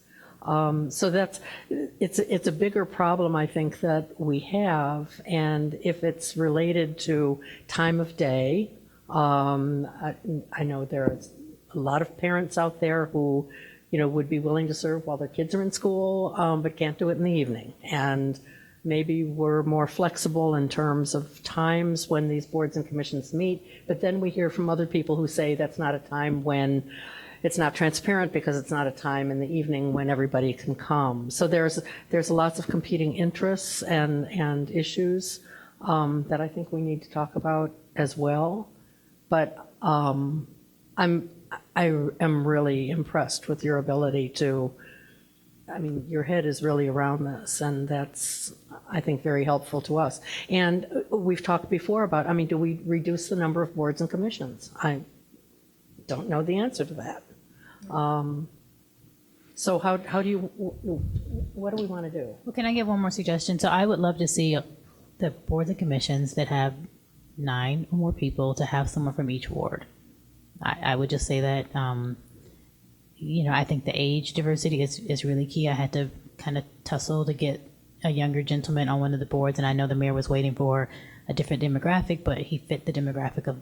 So it's a bigger problem, I think, that we have, and if it's related to time of day, I know there's a lot of parents out there who, would be willing to serve while their kids are in school, but can't do it in the evening. And maybe we're more flexible in terms of times when these boards and commissions meet, but then we hear from other people who say that's not a time when it's not transparent, because it's not a time in the evening when everybody can come. So there's lots of competing interests and issues that I think we need to talk about as well. But I am really impressed with your ability to, your head is really around this, and that's, I think, very helpful to us. And we've talked before about, do we reduce the number of boards and commissions? I don't know the answer to that. So how do you, what do we want to do? Well, can I give one more suggestion? So I would love to see the boards and commissions that have 9 or more people to have someone from each ward. I would just say that, I think the age diversity is really key. I had to kind of tussle to get a younger gentleman on one of the boards, and I know the mayor was waiting for a different demographic, but he fit the demographic of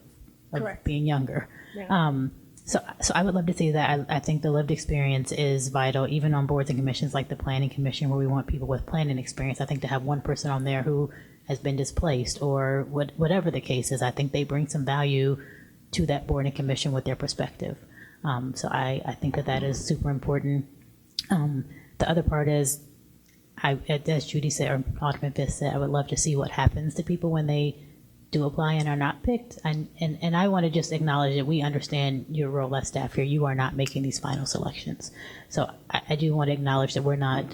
being younger. Yeah. So I would love to see that. I think the lived experience is vital, even on boards and commissions like the Planning Commission, where we want people with planning experience. I think to have one person on there who has been displaced, or whatever the case is, I think they bring some value to that board and commission with their perspective. So I think that is super important. The other part is, as Judy said, or Alderman Fisk said, I would love to see what happens to people when they do apply and are not picked. And I want to just acknowledge that we understand your role as staff here. You are not making these final selections. So I do want to acknowledge that we're not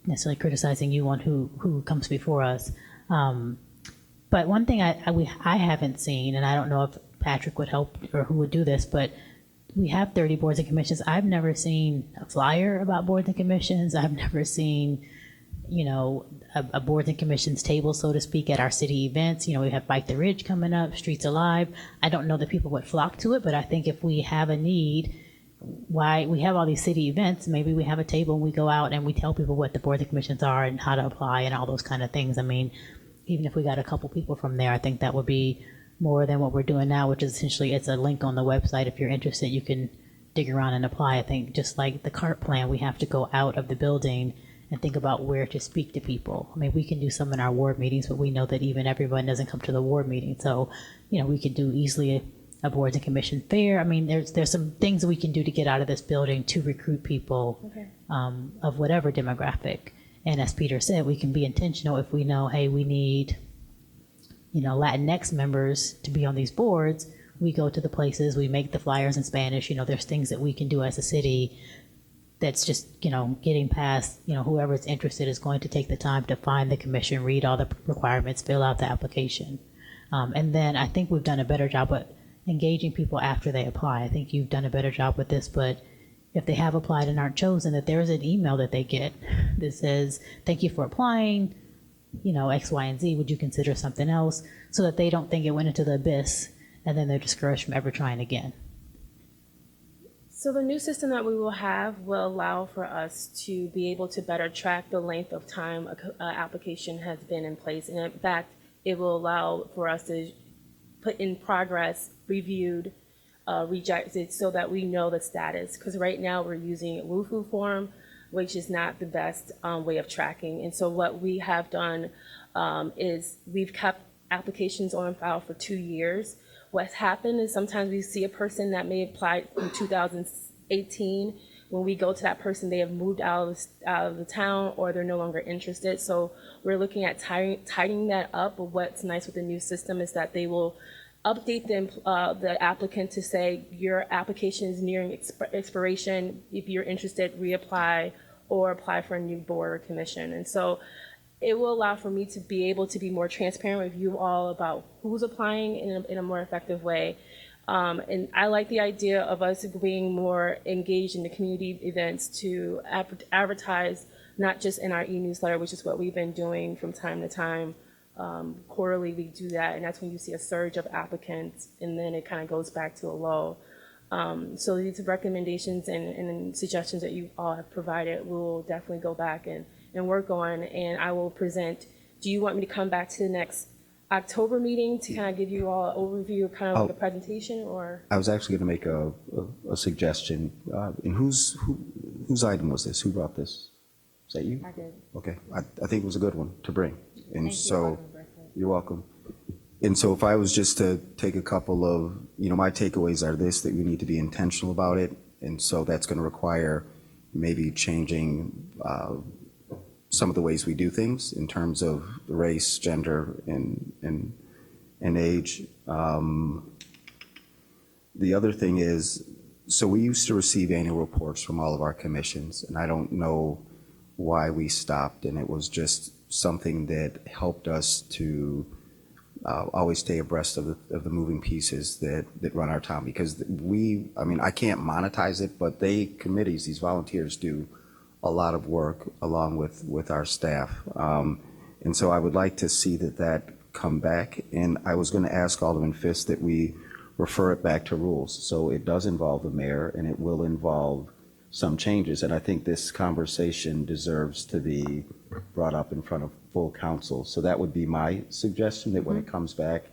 necessarily criticizing you on who comes before us. But one thing I haven't seen, and I don't know if Patrick would help or who would do this, but we have 30 boards and commissions. I've never seen a flyer about boards and commissions. I've never seen, a boards and commissions table, so to speak, at our city events. We have Bike the Ridge coming up, Streets Alive. I don't know that people would flock to it, but I think if we have a need, why we have all these city events, maybe we have a table and we go out and we tell people what the boards and commissions are and how to apply and all those kind of things. Even if we got a couple people from there, I think that would be more than what we're doing now, which is essentially it's a link on the website. If you're interested, you can dig around and apply. I think just like the CART plan, we have to go out of the building and think about where to speak to people. We can do some in our ward meetings, but we know that even everyone doesn't come to the ward meeting. So, we could do easily a boards and commission fair. There's some things we can do to get out of this building to recruit people of whatever demographic. And as Peter said, we can be intentional if we know, hey, we need, Latinx members to be on these boards. We go to the places, we make the flyers in Spanish. There's things that we can do as a city that's just, getting past, whoever's interested is going to take the time to find the commission, read all the requirements, fill out the application. And then I think we've done a better job at engaging people after they apply. I think you've done a better job with this, but if they have applied and aren't chosen, that there's an email that they get that says, thank you for applying, X, Y, and Z, would you consider something else? So that they don't think it went into the abyss and then they're discouraged from ever trying again. So the new system that we will have will allow for us to be able to better track the length of time an application has been in place. And in fact, it will allow for us to put in progress, reviewed, rejected, so that we know the status. Because right now we're using a WUFU form, which is not the best way of tracking. And so what we have done is we've kept applications on file for 2 years. What's happened is sometimes we see a person that may apply in 2018. When we go to that person, they have moved out of the town, or they're no longer interested. So we're looking at tightening that up. But what's nice with the new system is that they will update the applicant to say your application is nearing expiration. If you're interested, reapply, or apply for a new board or commission. And so it will allow for me to be able to be more transparent with you all about who's applying in a more effective way. And I like the idea of us being more engaged in the community events to advertise, not just in our e-newsletter, which is what we've been doing from time to time. Quarterly, we do that, and that's when you see a surge of applicants, and then it kind of goes back to a low. So these recommendations and suggestions that you all have provided, we'll definitely go back and work on, and I will present. Do you want me to come back to the next October meeting to kind of give you all an overview, kind of like a presentation, or? I was actually going to make a suggestion. And whose item was this? Who brought this? Is that you? I did. Okay. I think it was a good one to bring. And so, you're welcome. And so if I was just to take a couple of, my takeaways are this, that we need to be intentional about it. And so that's going to require maybe changing some of the ways we do things in terms of race, gender, and age. The other thing is, so we used to receive annual reports from all of our commissions, and I don't know why we stopped, and it was just something that helped us to always stay abreast of the moving pieces that run our town, because I can't monetize it, but committees, these volunteers do a lot of work along with our staff. And so I would like to see that come back. And I was going to ask Alderman Fisk that we refer it back to rules. So it does involve the mayor, and it will involve some changes. And I think this conversation deserves to be brought up in front of full council. So that would be my suggestion, that when it comes back,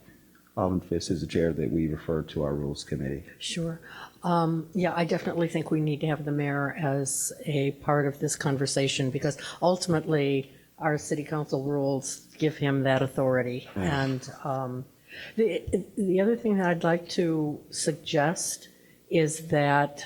Alderman Fisk is the chair, that we refer to our rules committee. Sure. Yeah, I definitely think we need to have the mayor as a part of this conversation, because ultimately our city council rules give him that authority. And the other thing that I'd like to suggest is that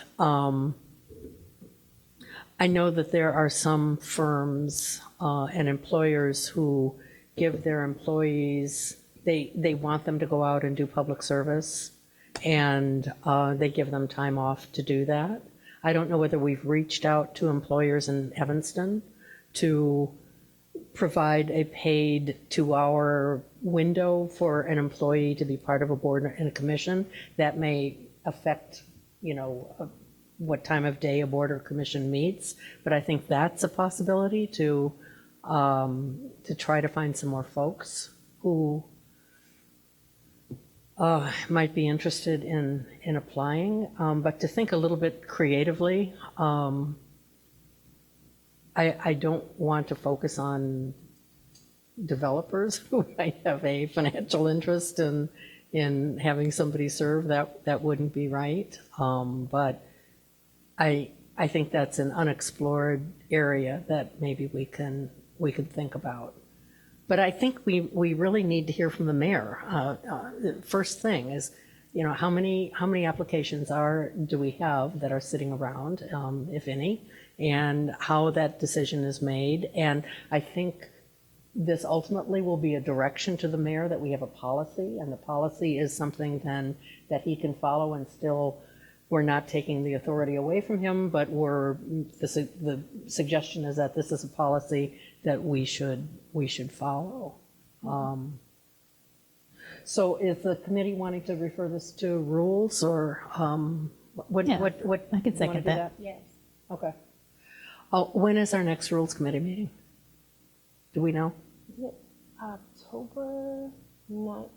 I know that there are some firms and employers who give their employees, they want them to go out and do public service, and they give them time off to do that. I don't know whether we've reached out to employers in Evanston to provide a paid 2-hour window for an employee to be part of a board and a commission. That may affect, what time of day a board or commission meets, but I think that's a possibility to try to find some more folks who might be interested in applying, but to think a little bit creatively. I don't want to focus on developers who might have a financial interest in having somebody serve. That wouldn't be right. But I think that's an unexplored area that maybe we can think about. But I think we really need to hear from the mayor. The first thing is, how many applications do we have that are sitting around, if any, and how that decision is made. And I think this ultimately will be a direction to the mayor that we have a policy, and the policy is something then that he can follow, and still we're not taking the authority away from him, but the suggestion is that this is a policy that we should follow. So is the committee wanting to refer this to rules, or what? I can second that. Yes. Okay. When is our next rules committee meeting? Do we know? Is it October 9th?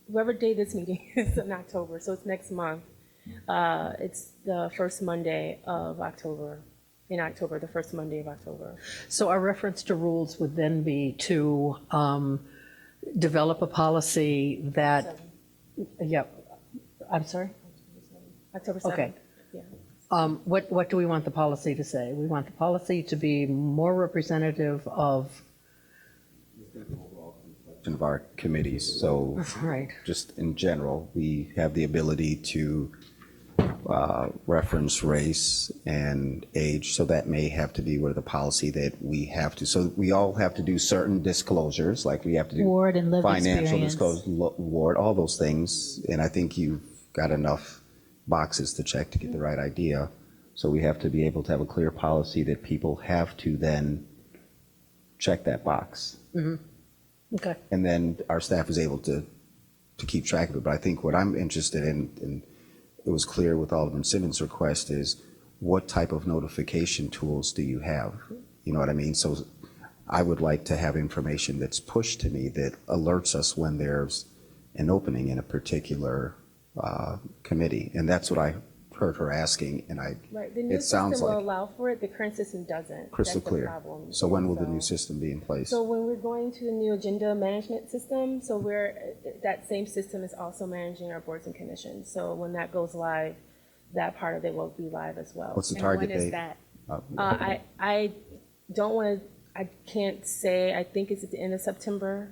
Whatever day this meeting is in October, so it's next month. It's the first Monday of October. In October, the first Monday of October. So our reference to rules would then be to develop a policy that, I'm sorry? October 7th. Okay. Yeah. What do we want the policy to say? We want the policy to be more representative of our committees. So right. Just in general, we have the ability to reference race and age, so that may have to be where the policy that we have to. So we all have to do certain disclosures, like we have to do Ward and lived financial experience. disclosure, ward, all those things. And I think you've got enough boxes to check to get the right idea. So we have to be able to have a clear policy that people have to then check that box. Okay. And then our staff is able to keep track of it. But I think what I'm interested in, and it was clear with Alderman Simmons' request, is what type of notification tools do you have? You know what I mean? So I would like to have information that's pushed to me that alerts us when there's an opening in a particular committee. And that's what I heard her asking, and Right, the new it sounds system will like allow for it, the current system doesn't. crystal That's the clear. problem. So when will the new system be in place? So when we're going to the new agenda management system, so that same system is also managing our boards and commissions. So when that goes live, that part of it will be live as well. What's the target When is date? that? I don't want to, I can't say, I think it's at the end of September.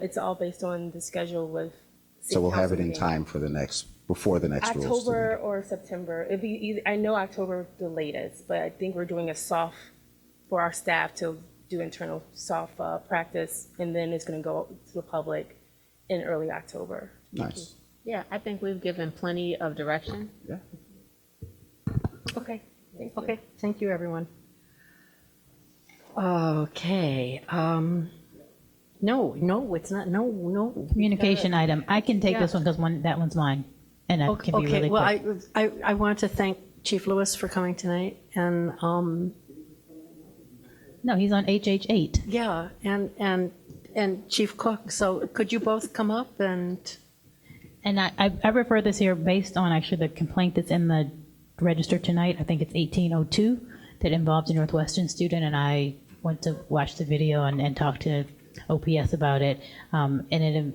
It's all based on the schedule with city So we'll have council it in meetings. time for before the next rules. October or September. It'd be either, I know October the latest, but I think we're doing a soft for our staff to do internal soft practice, and then it's going to go to the public in early October. Nice. Yeah, I think we've given plenty of direction. Yeah. Okay. Thank you. Okay, thank you, everyone. Okay, no, it's not, no. Communication item. I can take this Yeah. one because that one's mine, and that can be Okay, really well, quick. I want to thank Chief Lewis for coming tonight, and, No, he's on HH8. yeah, and Chief Cook, so could you both come up and, And I refer this here based on actually the complaint that's in the register tonight. I think it's 1802 that involves a Northwestern student, and I went to watch the video and talk to OPS about it. And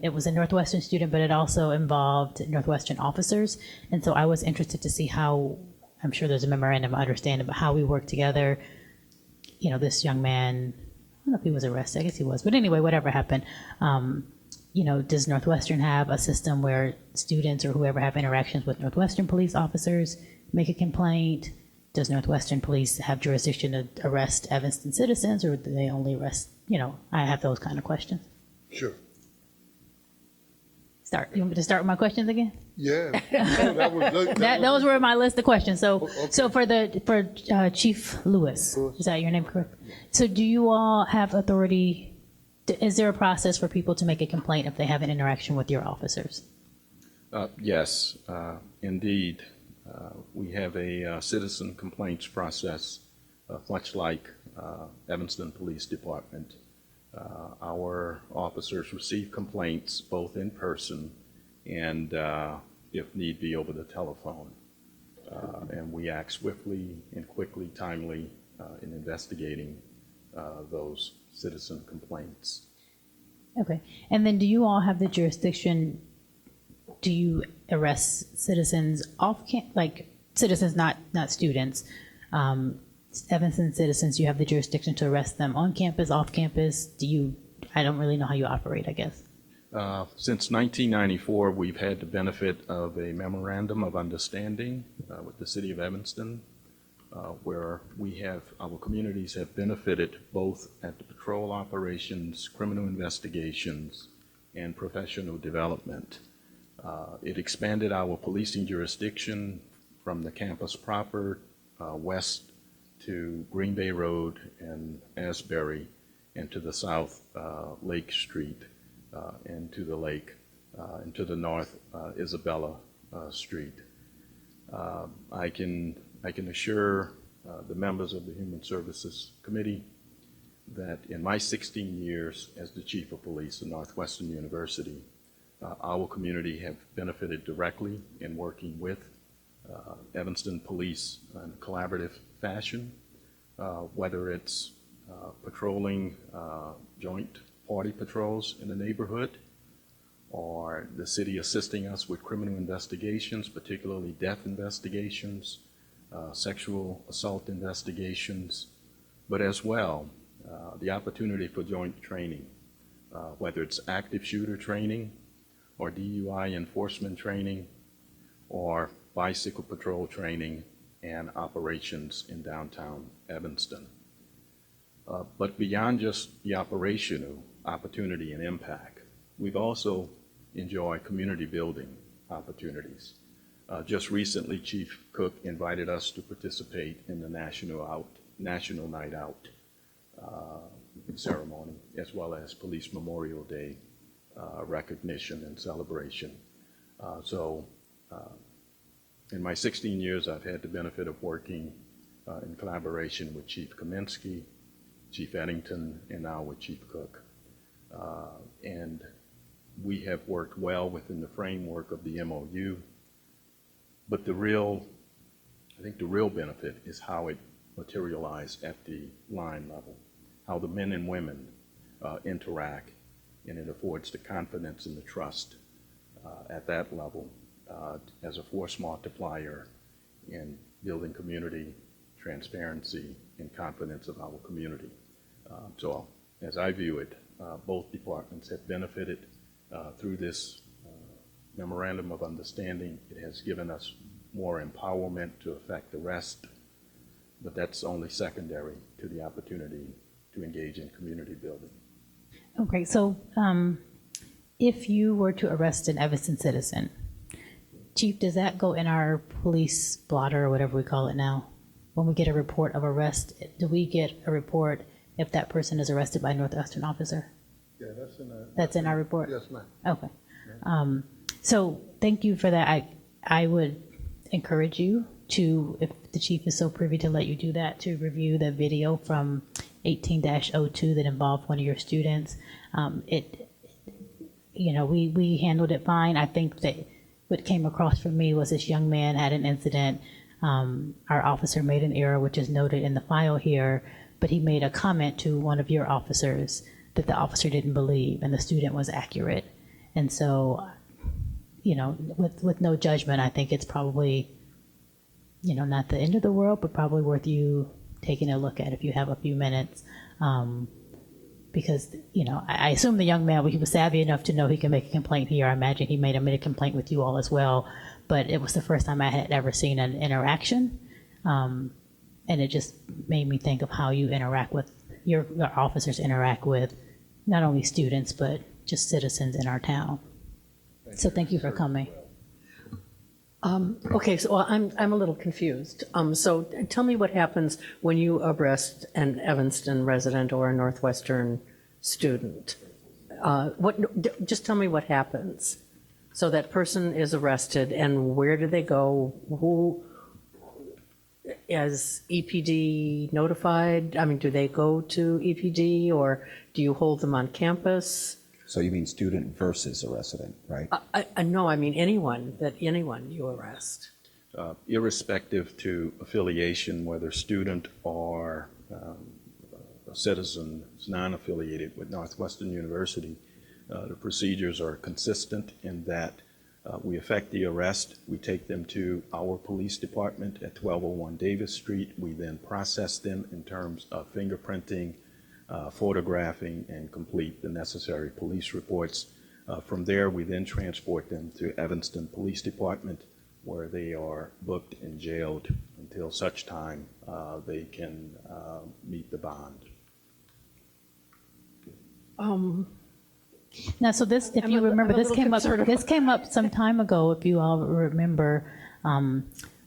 it was a Northwestern student, but it also involved Northwestern officers. And so I was interested to see how, I'm sure there's a memorandum of understanding about how we work together. You know, this young man, I don't know if he was arrested, I guess he was, but anyway, whatever happened. You know, does Northwestern have a system where students or whoever have interactions with Northwestern police officers make a complaint? Does Northwestern police have jurisdiction to arrest Evanston citizens, or do they only arrest, you know, I have those kind of questions. Sure. You want me to start with my questions again? Yeah. No, Those were my list of questions. So, Okay. so for Chief Lewis, is that your name correct? So do you all have authority, is there a process for people to make a complaint if they have an interaction with your officers? Yes, indeed. We have a citizen complaints process, much like Evanston Police Department. Our officers receive complaints both in person and, if need be, over the telephone. And we act swiftly and quickly, timely in investigating those citizen complaints. Okay. And then do you all have the jurisdiction, do you arrest citizens like citizens, not students, Evanston citizens, you have the jurisdiction to arrest them on campus, off campus? I don't really know how you operate, I guess. Since 1994, we've had the benefit of a memorandum of understanding with the city of Evanston, where our communities have benefited both at the patrol operations, criminal investigations, and professional development. It expanded our policing jurisdiction from the campus proper west to Green Bay Road and Asbury, and to the south, Lake Street, and to the lake, and to the north, Isabella Street. I can assure the members of the Human Services Committee that in my 16 years as the Chief of Police at Northwestern University, our community have benefited directly in working with Evanston Police in a collaborative fashion, whether it's patrolling joint party patrols in the neighborhood, or the city assisting us with criminal investigations, particularly death investigations, sexual assault investigations, but as well the opportunity for joint training, whether it's active shooter training or DUI enforcement training or bicycle patrol training and operations in downtown Evanston. But beyond just the operational opportunity and impact, we've also enjoyed community building opportunities. Just recently, Chief Cook invited us to participate in the National Night Out ceremony, as well as Police Memorial Day recognition and celebration. In my 16 years, I've had the benefit of working in collaboration with Chief Kaminsky, Chief Eddington, and now with Chief Cook. And we have worked well within the framework of the MOU. But I think the real benefit is how it materialized at the line level, how the men and women interact, and it affords the confidence and the trust at that level as a force multiplier in building community transparency and confidence of our community. So as I view it, both departments have benefited through this memorandum of understanding. It has given us more empowerment to affect the rest, but that's only secondary to the opportunity to engage in community building. Oh, great. So if you were to arrest an Evanston citizen, Chief, does that go in our police blotter or whatever we call it now? When we get a report of arrest, do we get a report if that person is arrested by a Northwestern officer? Yeah, That's in our report? Yes, ma'am. Okay. So thank you for that. I would encourage you to, if the chief is so privy to let you do that, to review the video from 18-02 that involved one of your students. We handled it fine. I think that what came across for me was this young man had an incident. Our officer made an error, which is noted in the file here, but he made a comment to one of your officers that the officer didn't believe, and the student was accurate. And so, with no judgment, I think it's probably, not the end of the world, but probably worth you taking a look at if you have a few minutes. Because, I assume the young man, he was savvy enough to know he can make a complaint here. I imagine he made a complaint with you all as well. But it was the first time I had ever seen an interaction. And it just made me think of how you interact with, your officers interact with not only students, but just citizens in our town. So thank you for coming. Okay, so I'm a little confused. So tell me what happens when you arrest an Evanston resident or a Northwestern student. Just tell me what happens. So that person is arrested, and where do they go? Who is EPD notified? I mean, do they go to EPD, or do you hold them on campus? So you mean student versus a resident, right? No, I mean anyone you arrest. Irrespective to affiliation, whether student or a citizen is non-affiliated with Northwestern University, the procedures are consistent in that we effect the arrest, we take them to our police department at 1201 Davis Street. We then process them in terms of fingerprinting, photographing, and complete the necessary police reports. From there, we then transport them to Evanston Police Department, where they are booked and jailed until such time they can meet the bond. Now, so this, if you remember, this came up some time ago. If you all remember,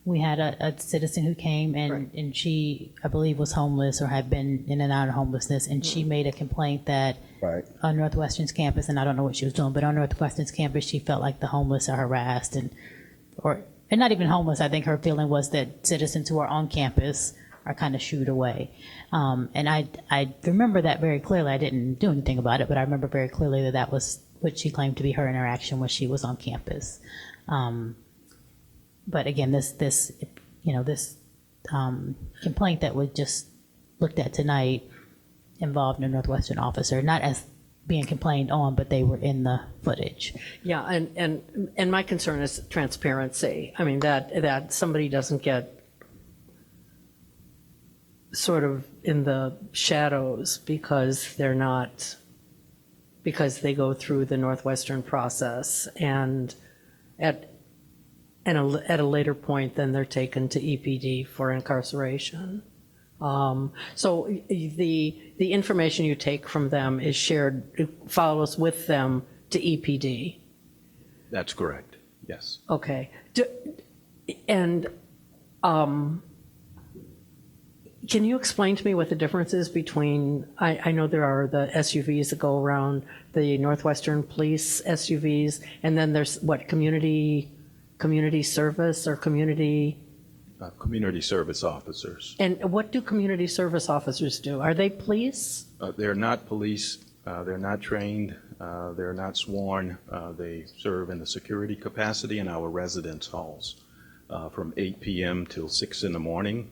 we had a citizen who came and she, I believe, was homeless or had been in and out of homelessness, and she made a complaint that on Northwestern's campus, and I don't know what she was doing, but on Northwestern's campus, she felt like the homeless are harassed and not even homeless. I think her feeling was that citizens who are on campus are kind of shooed away. And I remember that very clearly. I didn't do anything about it, but I remember very clearly that was what she claimed to be her interaction when she was on campus. But again, this complaint that we just looked at tonight involved a Northwestern officer, not as being complained on, but they were in the footage. Yeah, and my concern is transparency. I mean, that somebody doesn't get sort of in the shadows because they go through the Northwestern process, and at a later point, then they're taken to EPD for incarceration. So the information you take from them is shared, it follows with them to EPD. That's correct, yes. Okay. And can you explain to me what the difference is between, I know there are the SUVs that go around, the Northwestern Police SUVs, and then there's what, community service or community? Community service officers. And what do community service officers do? Are they police? They're not police. They're not trained. They're not sworn. They serve in the security capacity in our residence halls from 8 p.m. till 6 in the morning.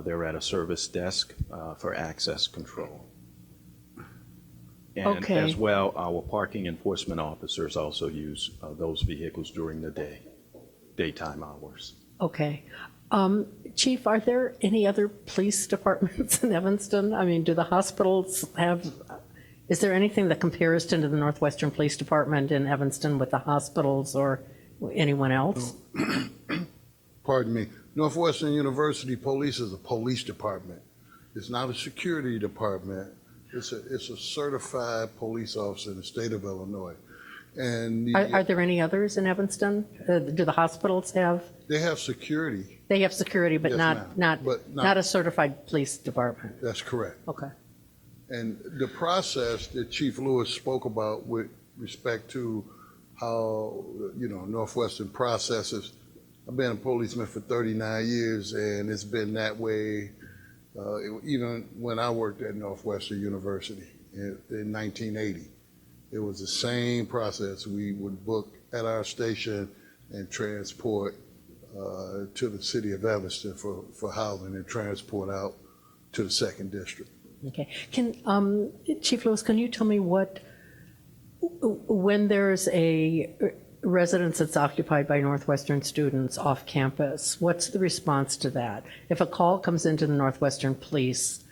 They're at a service desk for access control. And Okay. as well, our parking enforcement officers also use those vehicles during the daytime hours. Okay. Chief, are there any other police departments in Evanston? I mean, do the hospitals have, is there anything that compares to the Northwestern Police Department in Evanston with the hospitals or anyone else? Pardon me. Northwestern University Police is a police department. It's not a security department. It's a certified police officer in the state of Illinois. And Are there any others in Evanston? Do the hospitals have? they have security. They have security, but Yes, not ma'am. not a certified police department. That's correct. Okay. And the process that Chief Lewis spoke about with respect to how, Northwestern processes, I've been a policeman for 39 years, and it's been that way even when I worked at Northwestern University in 1980. It was the same process. We would book at our station and transport to the city of Evanston for housing and transport out to the second district. Okay. Chief Lewis, can you tell me when there's a residence that's occupied by Northwestern students off campus, what's the response to that? If a call comes into the Northwestern Police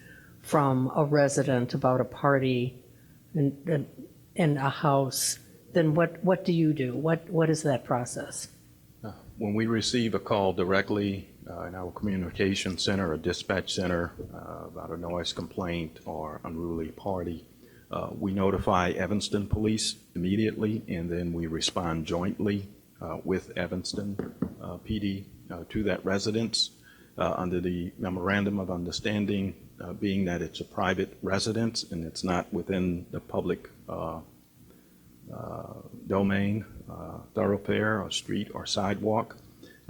from a resident about a party in a house, then what do you do? What is that process? When we receive a call directly in our communication center or dispatch center about a noise complaint or unruly party, we notify Evanston Police immediately, and then we respond jointly with Evanston PD to that residence under the memorandum of understanding, being that it's a private residence and it's not within the public domain, thoroughfare or street or sidewalk.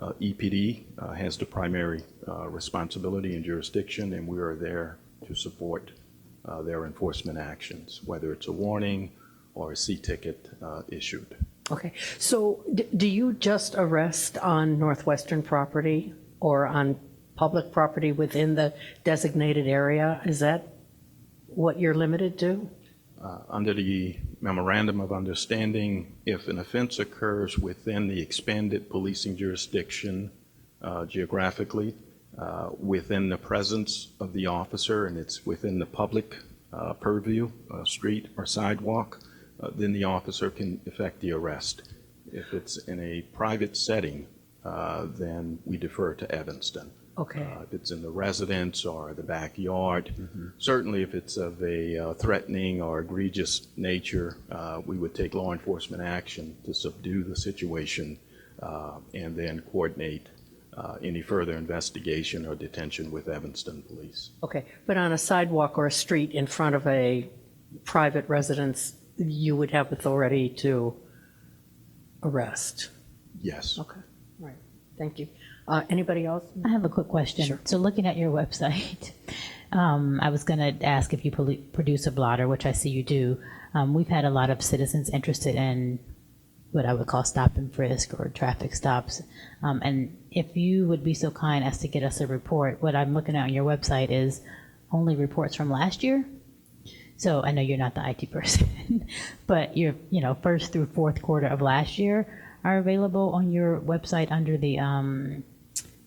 EPD has the primary responsibility and jurisdiction, and we are there to support their enforcement actions, whether it's a warning or a C-ticket issued. Okay. So do you just arrest on Northwestern property or on public property within the designated area? Is that what you're limited to? Under the memorandum of understanding, if an offense occurs within the expanded policing jurisdiction geographically, within the presence of the officer, and it's within the public purview, street or sidewalk, then the officer can effect the arrest. If it's in a private setting, then we defer to Evanston. Okay. If it's in the residence or the backyard, certainly if it's of a threatening or egregious nature, we would take law enforcement action to subdue the situation and then coordinate any further investigation or detention with Evanston Police. Okay. But on a sidewalk or a street in front of a private residence, you would have authority to arrest? Yes. Okay. All right. Thank you. Anybody else? I have a quick question. Sure. So looking at your website, I was going to ask if you produce a blotter, which I see you do. We've had a lot of citizens interested in what I would call stop and frisk or traffic stops. And if you would be so kind as to get us a report, what I'm looking at on your website is only reports from last year. So I know you're not the IT person, but your first through fourth quarter of last year are available on your website under the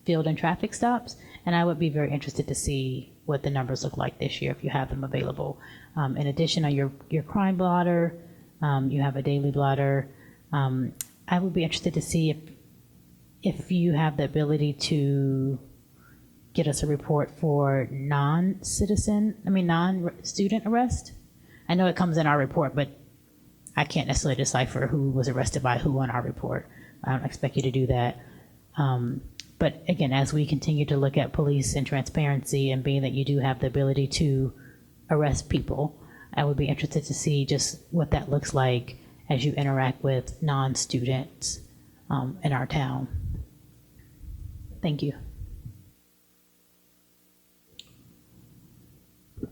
field and traffic stops, and I would be very interested to see what the numbers look like this year if you have them available. In addition, on your crime blotter, you have a daily blotter. I would be interested to see if you have the ability to get us a report for non-student arrest. I know it comes in our report, but I can't necessarily decipher who was arrested by who on our report. I don't expect you to do that. But again, as we continue to look at police and transparency and being that you do have the ability to arrest people, I would be interested to see just what that looks like as you interact with non-students in our town. Thank you.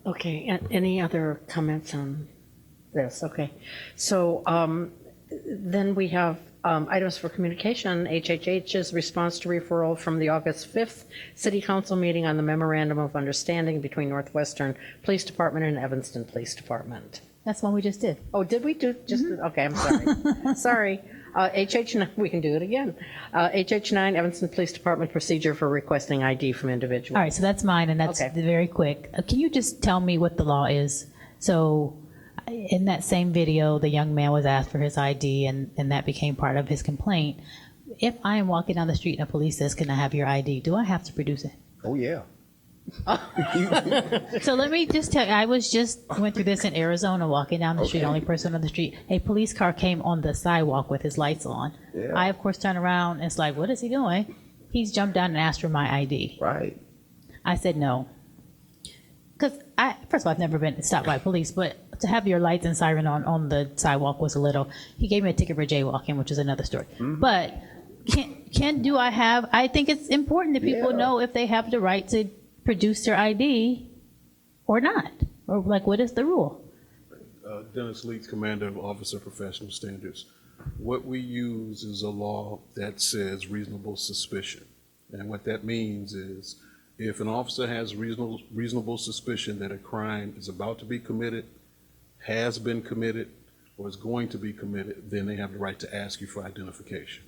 Okay, any other comments on this? Okay, so then we have items for communication. HHH's response to referral from the August 5th City Council meeting on the Memorandum of Understanding between Northwestern Police Department and Evanston Police Department. That's one we just did. Oh, did we do just, okay, I'm sorry. Sorry. HH9, we can do it again. HH9, Evanston Police Department procedure for requesting ID from individuals. All right, so that's mine, and that's Okay. very quick. Can you just tell me what the law is? So in that same video, the young man was asked for his ID, and that became part of his complaint. If I am walking down the street and a police says, "Can I have your ID?" do I have to produce it? Oh, yeah. So let me just tell you, I went through this in Arizona, walking down the street, only person on the street. A police car came on the sidewalk with his lights on. Yeah. I, of course, turned around and it's like, what is he doing? He's jumped down and asked for my ID. Right. I said no. Because first of all, I've never been stopped by police, but to have your lights and siren on the sidewalk was a little, he gave me a ticket for jaywalking, which is another story. But I think it's important that people know if they have the right to produce their ID or not, or like, what is the rule? Dennis Leeds, Commander of Officer Professional Standards. What we use is a law that says reasonable suspicion. And what that means is if an officer has reasonable suspicion that a crime is about to be committed, has been committed, or is going to be committed, then they have the right to ask you for identification.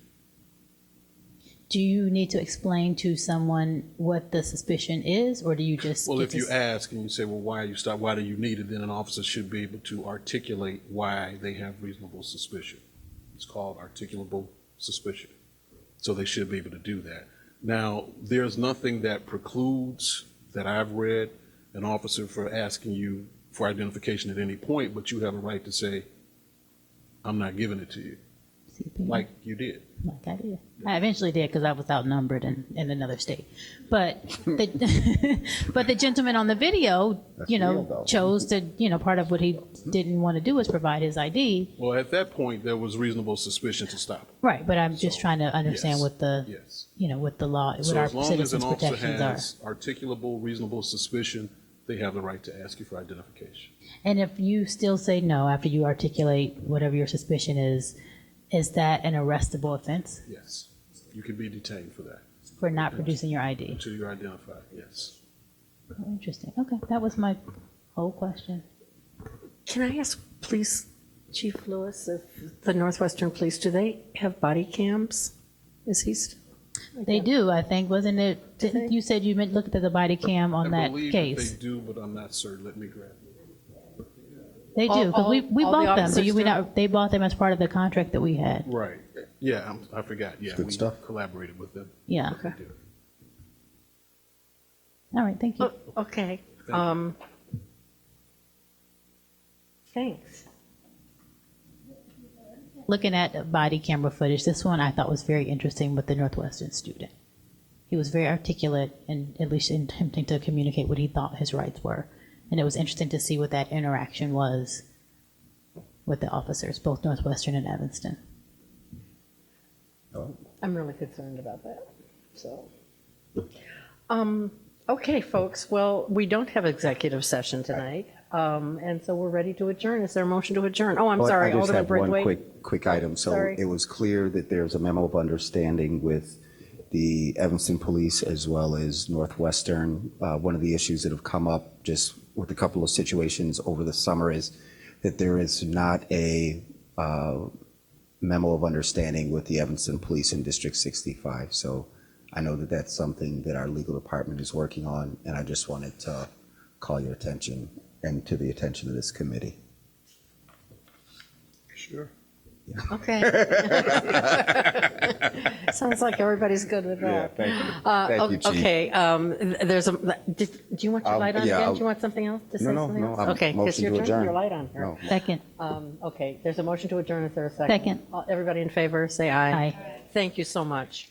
Do you need to explain to someone what the suspicion is, or do you just? Well, if you ask and you say, well, why are you stopped? Why do you need it? Then an officer should be able to articulate why they have reasonable suspicion. It's called articulable suspicion. So they should be able to do that. Now, there's nothing that precludes, that I've read, an officer for asking you for identification at any point, but you have a right to say, I'm not giving it to you, like you did. Like I did. I eventually did because I was outnumbered in another state. But the gentleman on the video, chose to, part of what he didn't want to do was provide his ID. Well, at that point, there was reasonable suspicion to stop it. Right, but I'm just trying to understand what the, what the law, So what our as long as an citizens' officer protections are. has articulable, reasonable suspicion, they have the right to ask you for identification. And if you still say no after you articulate whatever your suspicion is that an arrestable offense Yes, you can be detained for that. for not producing your ID? Until you're identified, yes. Oh, interesting. Okay, that was my whole question. Can I ask, please, Chief Lewis, if the Northwestern Police, do they have body cams? Is he? They do, I think, wasn't it? Didn't you said you looked at the body cam on I that believe case? that they do, but I'm not certain. Let me grab it. They do, because we all the bought them. officers Do we do? not? They bought them as part of the contract that we had. Right. Yeah, I forgot. Yeah, Good we stuff. collaborated with them. Yeah. Okay. All right, thank you. Okay. Thanks. Looking at body camera footage, this one I thought was very interesting with the Northwestern student. He was very articulate and at least attempting to communicate what he thought his rights were. And it was interesting to see what that interaction was with the officers, both Northwestern and Evanston. I'm really concerned about that. So, okay, folks. Well, we don't have executive session tonight, and so we're ready to adjourn. Is there a motion to adjourn? Oh, I'm Well, sorry, I just Alderman have one Braithwaite. quick item. So Sorry. it was clear that there's a memo of understanding with the Evanston Police as well as Northwestern. One of the issues that have come up just with a couple of situations over the summer is that there is not a memo of understanding with the Evanston Police in District 65. So I know that that's something that our legal department is working on, and I just wanted to call your attention and to the attention of this committee. Sure. Okay. Sounds like everybody's good with that. thank you. Thank you, Chief. Okay, there's a, do you want your light on again? Do you want something else to say? No, something no, else? I'm Okay, motion it's your to turn, adjourn. your light on here. No. Second. Okay, there's a motion to adjourn. Is there a second? Second. Everybody in favor, say aye. Aye. Thank you so much.